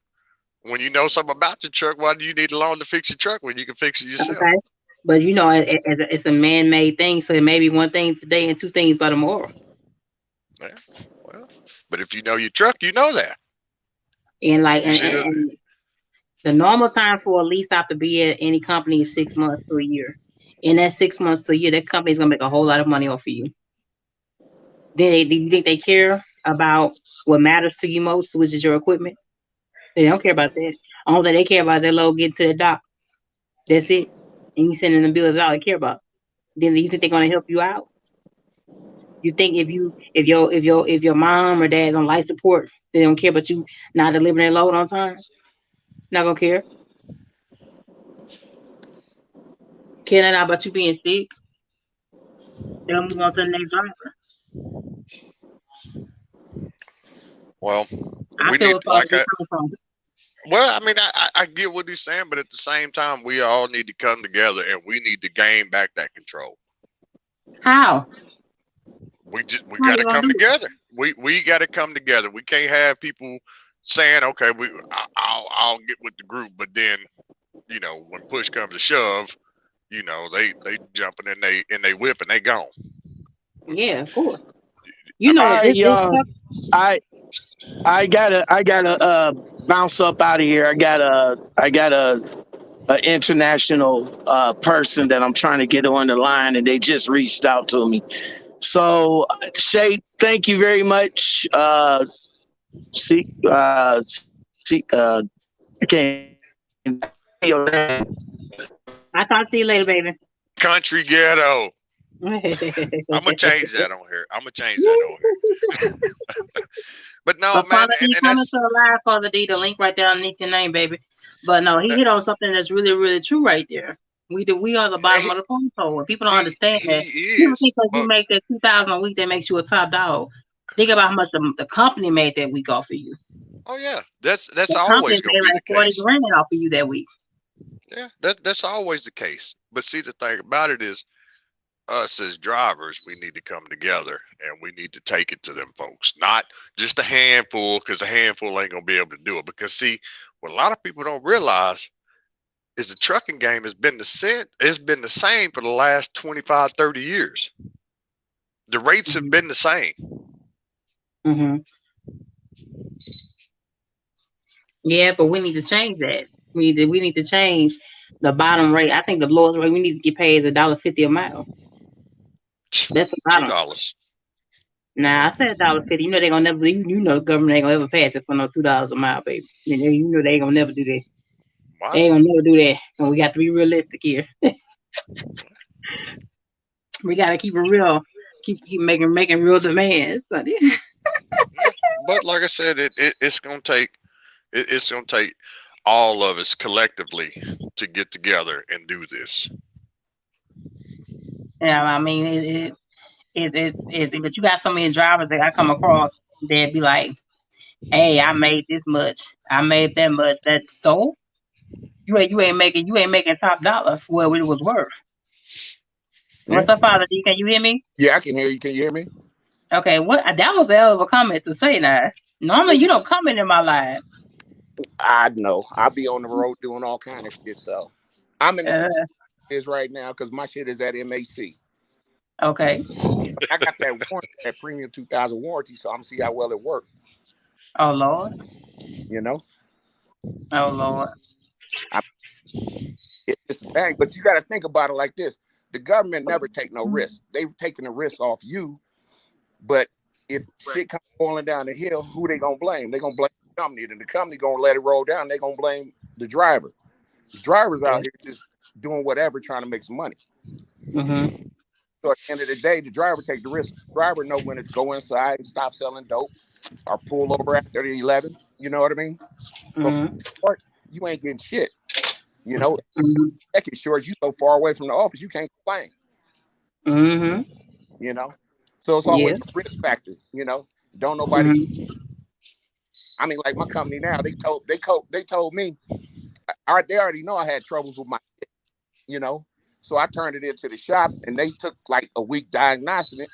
when you know something about your truck, why do you need a loan to fix your truck when you can fix it yourself? Okay. But it's a man-made thing, so it may be one thing today and two things by tomorrow. Yeah. Well, but if you know your truck, you know that. And like You see the and the normal time for a lease out to be at any company is 6 months to a year. In that 6 months to a year, that company's gonna make a whole lot of money off of you. Do you think they care about what matters to you most, which is your equipment? They don't care about that. All that they care about is that load getting to the dock. That's it. And you sending the bills all they care about. Then you think they're gonna help you out? You think if your mom or dad's on life support, they don't care about you not delivering their load on time? Not gonna care. Care not about you being sick. They'll move on to the next driver. well, I we feel need what's all like they I coming from. well, I mean, I get what he's saying, but at the same time, we all need to come together and we need to gain back that control. How? We How got you to gonna come do it? together. We got to come together. We can't have people saying, okay, I'll get with the group, but then when push comes to shove, they jumping and they whip and they gone. Yeah, of course. I You know mean, that I this I I gotta bounce up out of here. I got a international person that I'm trying to get on the line, and they just reached out to me. So, Shay, thank you very much. See, I can't say your name. I talk to you later, baby. country ghetto. I'm gonna change that on here. I'm gonna change that on here. But no, But man, Father and, D and coming that's to the live, Father D, the link right there underneath your name, baby. But no, he that, hit on something that's really, really true right there. We are the bottom he, of the phone pole. And people don't understand he that. People is. think because you But make that 2,000 a week that makes you a top dog. Think about how much the company made that week off of you. oh yeah, that's The company always gonna made be the like 40 case. grand off of you that week. Yeah, that's always the case. But see, the thing about it is, us as drivers, we need to come together and we need to take it to them folks, not just a handful, because a handful ain't gonna be able to do it. Because see, what a lot of people don't realize is the trucking game has been the same for the last 25, 30 years. The rates have Hmm. been the same. Hmm. Yeah, but we need to change that. We need to change the bottom rate. I think the lowest rate we need to get paid is $1.50 a mile. That's the Two bottom. dollars. Nah, I said $1.50. You know they gonna never. You know the government ain't gonna ever pass it for no $2 a mile, baby. You know they ain't gonna never do that. They What? ain't gonna never do that. And we got to be realistic here. We gotta keep it real. Keep making real demands. So, yeah. Yeah. But like I said, it's gonna take it's gonna take all of us collectively to get together and do this. Yeah, I mean, but you got so many drivers that I come across that be like, "Hey, I made this much. I made that much. That's so you ain't making top dollar for what it was worth." Yeah. What's up, Father D? Can you hear me? Yeah, I can hear you. Can you hear me? Okay, what that was a hell of a comment to say now. Normally Hey, you don't comment in my life. I know. I'll be on the road doing all kind of shit. So I'm in the same Uh, is right now because my shit is at MAC. okay. But I got that warranty, that premium 2000 warranty, so I'm gonna see how well it works. Oh Lord. You know, Oh Lord. I, it's just a thing. But you got to think about it like this: the government never take no risk. They've taken the risk off you. But if shit comes falling down the hill, who they gonna blame? They gonna blame the company. Then the company gonna let it roll down. They gonna blame the driver. The driver's Yeah. out here just doing whatever, trying to make some money. Mhm. So at the end of the day, the driver take the risk. The driver know when to go inside and stop selling dope or pull over after the 11. You know what I mean? But for Mhm. the part, you ain't getting shit. You know, Mhm. check it short. You so far away from the office, you can't complain. Mhm. You know, so it's always Yes. a risk factor. You know, don't nobody. Mhm. I mean, like my company now, they told me they already know I had troubles with my, you know, so I turned it into the shop, and they took like a week diagnosing it.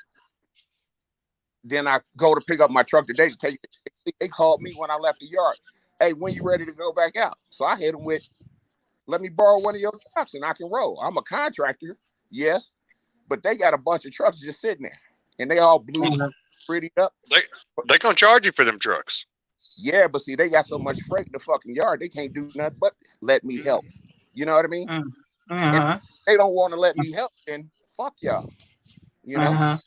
Then I go to pick up my truck today to take it. They called me when I left the yard. Hey, when you ready to go back out? So I hit them with, let me borrow one of your trucks and I can roll. I'm a contractor, yes, but they got a bunch of trucks just sitting there, and they all blue, Mhm. pretty up. They they gonna charge you for them trucks. Yeah, but see, they got so much freight in the fucking yard, they can't do nothing but let me help. You know what I mean? Mhm. And Uh-huh. they don't want to let me help, then fuck y'all. You know? Uh-huh.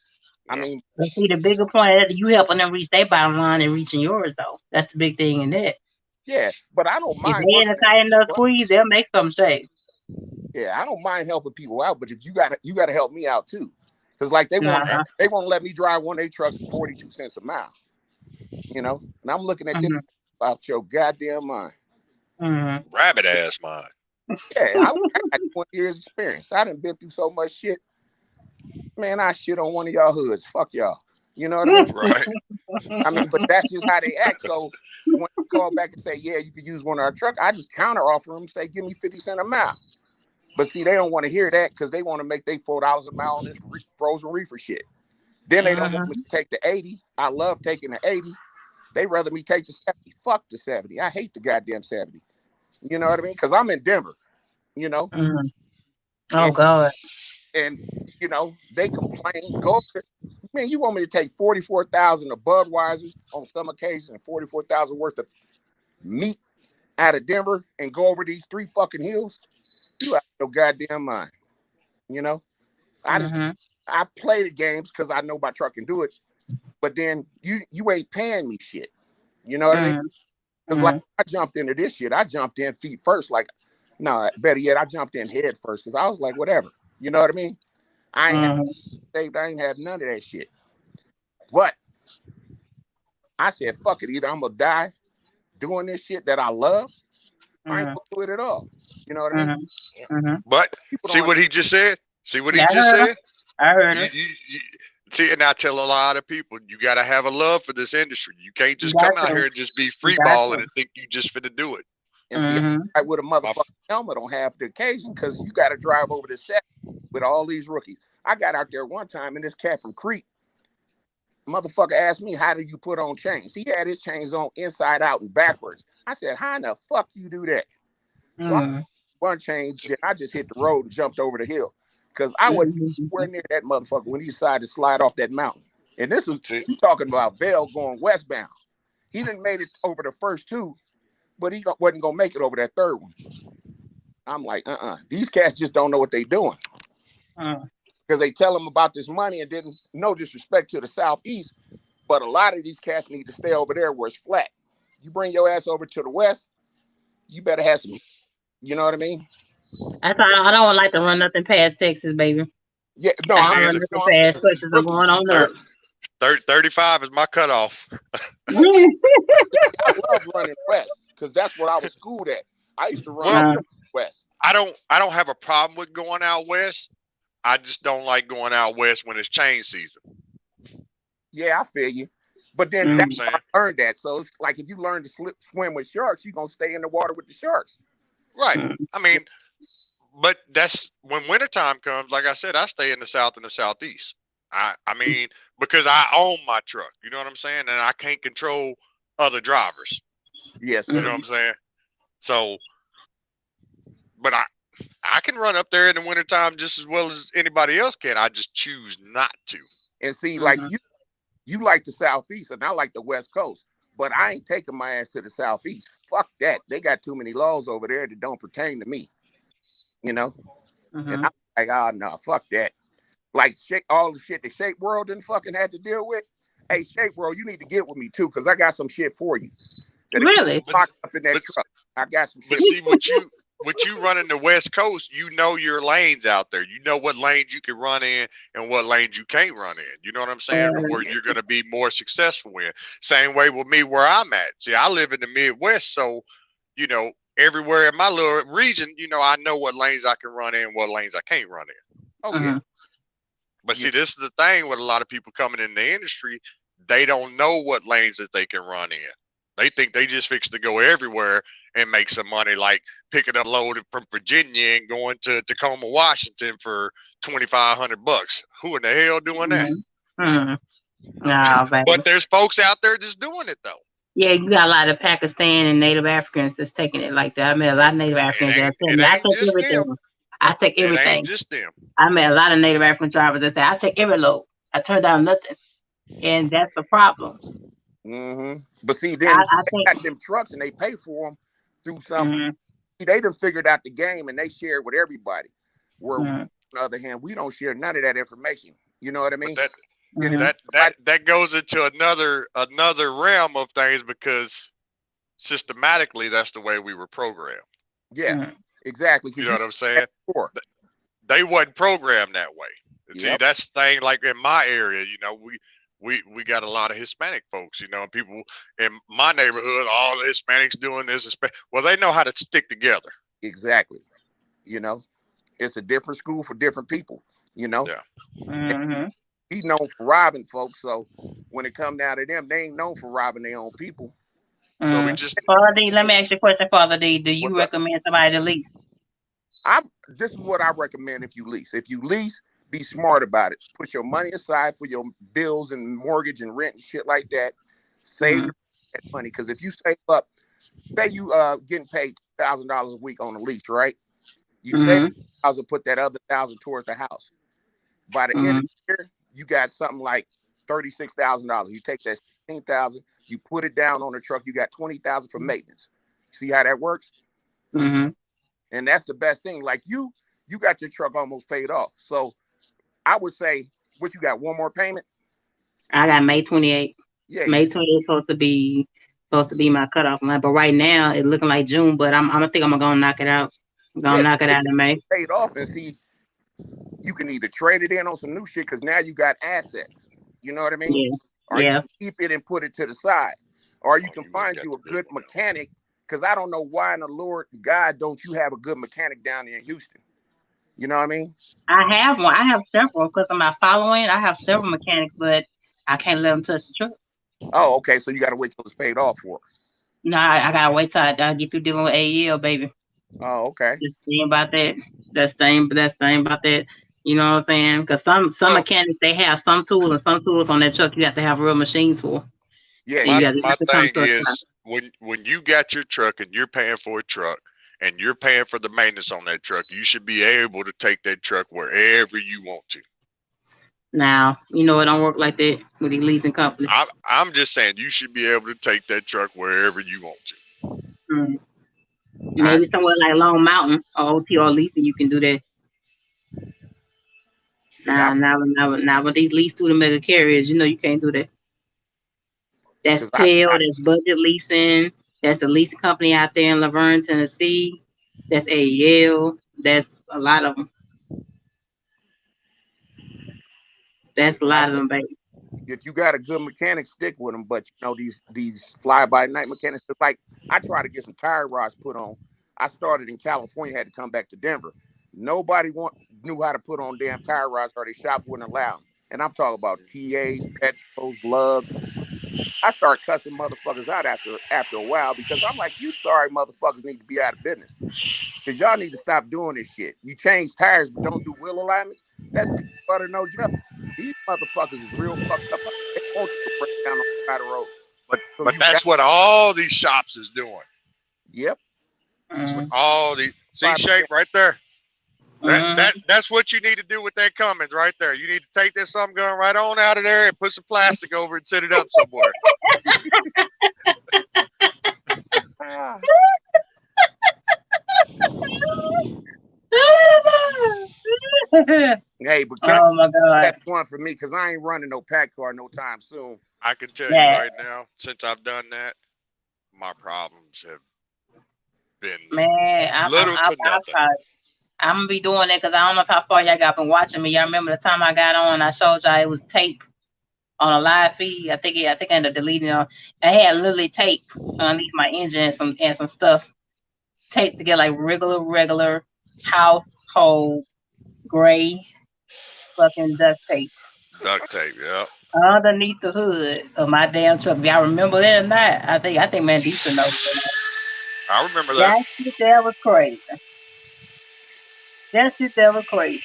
I Yeah. mean, But see, the bigger point is that you helping them reach their bottom line and reaching yours, though. That's the big thing in that. yeah, but I don't If mind they in working a tight enough people out. squeeze, they'll make some mistakes. Yeah, I don't mind helping people out, but if you gotta help me out too. Cause like they won't Right. Uh-huh. they won't let me drive one of their trucks for 42 cents a mile, you know? And I'm looking at this Mhm. out your goddamn mind. Mhm. Rabbit ass mine. Yeah, I got 20 years experience. I done been through so much shit. Man, I shit on one of y'all hoods. Fuck y'all. You know what I mean? Right. I mean, but that's just how they act. So when they call back and say, yeah, you could use one of our trucks, I just counter offer them, say, give me 50 cents a mile. But see, they don't want to hear that because they want to make they $4 a mile on this frozen reefer shit. Then they don't want me Mhm. to take the 80. I love taking the 80. They rather me take the 70. Fuck the 70. I hate the goddamn 70. You know what I mean? Because I'm in Denver, you know, Mhm. Oh and God. and you know, they complain. Go, man, you want me to take 44,000 of Budweiser on some occasions and 44,000 worth of meat out of Denver and go over these three fucking hills? You out of your goddamn mind. You know, I just Mhm. I play the games because I know my truck can do it. But then you ain't paying me shit. You know what I mean? Mhm. Because like Mhm. I jumped into this shit, I jumped in feet first. Like, no, better yet, I jumped in head first because I was like, whatever. You know what I mean? I ain't had Mhm. saved. I ain't had none of that shit. But I said, fuck it. Either I'm gonna die doing this shit that I love, I ain't Mhm. gonna do it at all. You know what I mean? Mhm. Mhm. But People see don't. what he just said. See what he Yeah, I just heard her. said. I heard You, her. you, you see, and I tell a lot of people, you got to have a love for this industry. You can't You just got come out to. here and just be You free got balling to. and think you just finna do it. And see, Mhm. I with a My, motherfucking helmet on half the occasion because you got to drive over the set with all these rookies. I got out there one time and this cat from Crete, motherfucker asked me, how do you put on chains? He had his chains on inside out and backwards. I said, how in the fuck you do that? So I Mhm. one chain, then I just hit the road and jumped over the hill because I wasn't anywhere Mhm. near that motherfucker when he decided to slide off that mountain. And this is, see, you talking about Vail going westbound. He didn't made it over the first two, but he wasn't going to make it over that third one. I'm like, these cats just don't know what they doing. Mhm. because they tell them about this money and didn't, no disrespect to the Southeast, but a lot of these cats need to stay over there where it's flat. You bring your ass over to the West, you better have some, you know what I mean? That's why I don't like to run nothing past Texas, baby. Yeah, no, I Me don't I'm run neither. nothing no, I'm past saying Texas. I'm rookies. going on up. 35 is my cutoff. I love running West because that's what I was schooled at. I used to run Well, Uh, West. I don't have a problem with going out west. I just don't like going out west when it's chain season. Yeah, I feel you. But You then know what mm, I'm that's how saying? I learned that. So it's like if you learn to swim with sharks, you're gonna stay in the water with the sharks. Right. mm, I mean, but that's when wintertime comes, like I said, I stay in the south and the southeast. I mean, because I own my truck. You know what I'm saying? And I can't control other drivers. Yes, You sir. know what mm. I'm saying? So, but I can run up there in the wintertime just as well as anybody else can. I just choose not to. And see, like Mhm. you like the Southeast and I like the West Coast. But I ain't taking my ass to the Southeast. Fuck that. They got too many laws over there that don't pertain to me. You know? And Mhm. I'm like, oh no, fuck that. Like all the shit the Shape World didn't fucking have to deal with. Hey, Shape World, you need to get with me too, because I got some shit for you that'll keep Really? But locked up in that but truck. I got some but shit. see what you running the West Coast, you know your lanes out there. You know what lanes you can run in and what lanes you can't run in. You know what I'm saying? Where you're going to be more successful in. Same way with me where I'm at. See, I live in the Midwest, so you know everywhere in my little region, you know I know what lanes I can run in, what lanes I can't run in. Oh yeah. Mhm. But Yeah. see, this is the thing with a lot of people coming in the industry, they don't know what lanes that they can run in. They think they just fix to go everywhere and make some money, like picking up a load from Virginia and going to Tacoma, Washington for $2,500. Who in the hell doing that? Mhm. Mhm. Oh, But baby. there's folks out there just doing it though. Yeah, you got a lot of Pakistan and Native Africans that's taking it like that. I met a lot of Native Africans that tell It me, I ain't take just them. everything. I take It ain't everything. just them. I met a lot of Native African drivers that say, I take every load. I turn down nothing. And that's the problem. But see, then I they think, got them trucks and they pay for them through some. mhm, They done figured out the game and they share it with everybody. Where on mhm, the other hand, we don't share none of that information. You know what I But mean? that And if mhm, somebody, that goes into another realm of things because systematically that's the way we were programmed. yeah, mhm, exactly, You because know you what I'm had saying? before. They wasn't programmed that way. See, Yep, that's the thing. Like in my area, you know, we got a lot of Hispanic folks. You know, and people in my neighborhood, all the Hispanics doing this. Well, they know how to stick together. exactly. You know, it's a different school for different people. You know, Yeah. mhm. he's known for robbing folks. So when it come down to them, they ain't known for robbing their own people. So So we Mm. just Father D, let me ask you a question, Father D. Do you what's up? recommend somebody to lease? I This is what I recommend if you lease. If you lease, be smart about it. Put your money aside for your bills and mortgage and rent and shit like that. Save Mm, that money because if you save up, say you getting paid $1,000 a week on a lease, right? You save mhm, 1,000, put that other 1,000 towards the house. By the end of mhm, the year, you got something like $36,000. You take that 16,000, you put it down on the truck. You got 20,000 for maintenance. See how that works? mhm. And that's the best thing. Like you got your truck almost paid off. So I would say, what you got? One more payment? I got May 28th. Yeah, you May 28th supposed to be my cutoff line. But right now it's looking like June, but I'm gonna think I'm gonna go knock it out. I'm gonna yeah, knock it out in May. paid off and see you can either trade it in on some new shit because now you got assets. You know what I mean? Yeah. Or you Yeah. can keep it and put it to the side. Or you oh, can you must find got you the a big good one. mechanic. Because I don't know why in the Lord God don't you have a good mechanic down there in Houston. You know what I mean? I have one. I have several because of my following. I have several mechanics, but I can't let them touch the truck. Oh, okay. So you got to wait till it's paid off for. No, I gotta wait till I get through dealing with AEL, baby. Oh, okay. Just thing about that. That's thing about that. You know what I'm saying? Because some Well, mechanics they have some tools and some tools on that truck you have to have real machines for, Yeah, and my you my have to come thing to a shop. is when you got your truck and you're paying for a truck and you're paying for the maintenance on that truck, you should be able to take that truck wherever you want to. Now you know it don't work like that with the leasing company. I'm just saying you should be able to take that truck wherever you want to. Mm. I Maybe somewhere like Long Mountain or OT or leasing you can do that. Shit, I Now with these lease through the mega carriers, you can't do that. That's because I, Tail, I that's Budget Leasing, that's the leasing company out there in Laverne, Tennessee. That's AEL. That's a lot of them. That's a like I lot of said, them, baby. if you got a good mechanic, stick with them. But you know these fly by night mechanics. It's like I try to get some tire rods put on. I started in California, had to come back to Denver. Nobody knew how to put on damn tire rods, or they shop wouldn't allow them. And I'm talking about TAs, Petros, Loves. I start cussing motherfuckers out after a while because I'm like, you sorry motherfuckers need to be out of business. Because y'all need to stop doing this shit. You change tires but don't do wheel alignments. That's peanut butter, no jelly. These motherfuckers is real fucked up. They want you to break down on the side of the road. So But you got, that's what all these shops is doing. yep. That's what Mm-hmm. all the see Five shape percent. right there. Mm-hmm. That's what you need to do with that Cummins right there. You need to take this some gun right on out of there and put some plastic over it and set it up somewhere. Ah, hey, but can I Oh my God. that's one for me because I ain't running no pack car no time soon. I can tell you Yeah, right now, since I've done that, my problems have been man. little to nothing. I'm gonna be doing that because I don't know how far y'all got been watching me. Y'all remember the time I got on? I showed y'all it was tape on a live feed. I think I ended up deleting it. I had literally tape underneath my engine and some stuff taped together like regular household gray fucking duct tape Duct tape, yeah. underneath the hood of my damn truck. If y'all remember that or not, I think man Deesa knows. I remember that. That shit there was crazy. That shit there was crazy.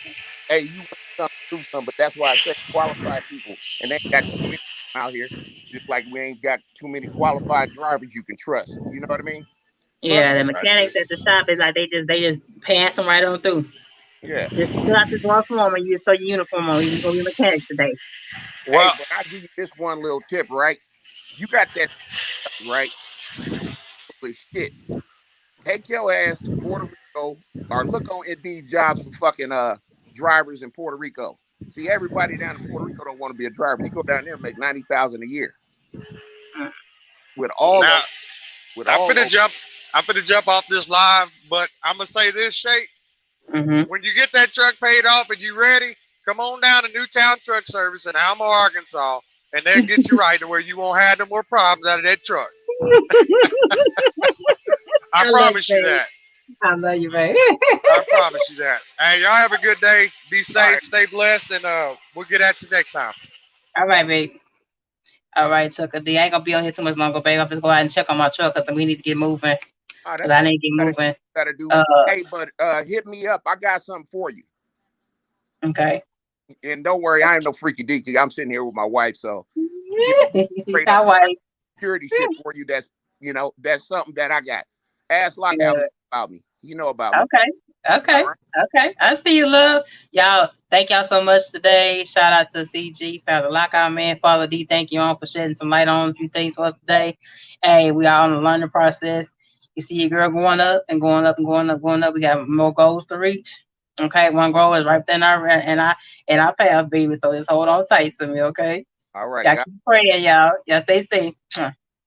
Hey, you want something to do something, but that's why I say qualified people, and they ain't got too many out here. Just like we ain't got too many qualified drivers you can trust. You know what I mean? Some, Yeah, the Right. mechanics at the shop is like they just pass them right on through. yeah. Just fill out this one form and you throw your uniform on. You can go be a mechanic today. Hey, Well, but I give you this one little tip, right? You got that right, holy shit. Take your ass to Puerto Rico or look on Indeed jobs for fucking drivers in Puerto Rico. See, everybody down in Puerto Rico don't want to be a driver. You go down there and make 90,000 a year with all now those with I'm all finna those. jump. I'm finna jump off this live, but I'm gonna say this, Shay. Mm-hmm. When you get that truck paid off and you ready, come on down to Newtown Truck Service in Alma, Arkansas, and they'll get you right to where you won't have no more problems out of that truck. I I love you, promise you baby. that. I love you, baby. I promise you that. Hey, y'all have a good day. Be All safe, right, stay blessed, and we'll get at you next time. All right, babe. All right, Chuck. I ain't gonna be on here too much longer, babe. I'm just go out and check on my truck because we need to get moving. Cause that's I fine. need to get moving. Gotta do. Uh, Hey, but hit me up. I got something for you. okay. And don't worry, I ain't no freaky deaky. I'm sitting here with my wife, so you straight up All right. security shit for you. That's that's something that I got. Ask Lockout Good. about me. You know about me. Okay. All Okay. right. Okay. I see you, love. Y'all, thank y'all so much today. Shout out to CG, shout out to Lockout Man, Father D. Thank you all for shedding some light on a few things for us today. Hey, we are on the learning process. You see your girl going up and going up and going up, going up. We got more goals to reach. Okay, one goal is right there in our path, baby. So just hold on tight to me, okay? All right. Y'all God keep bless. praying, y'all. Y'all stay safe.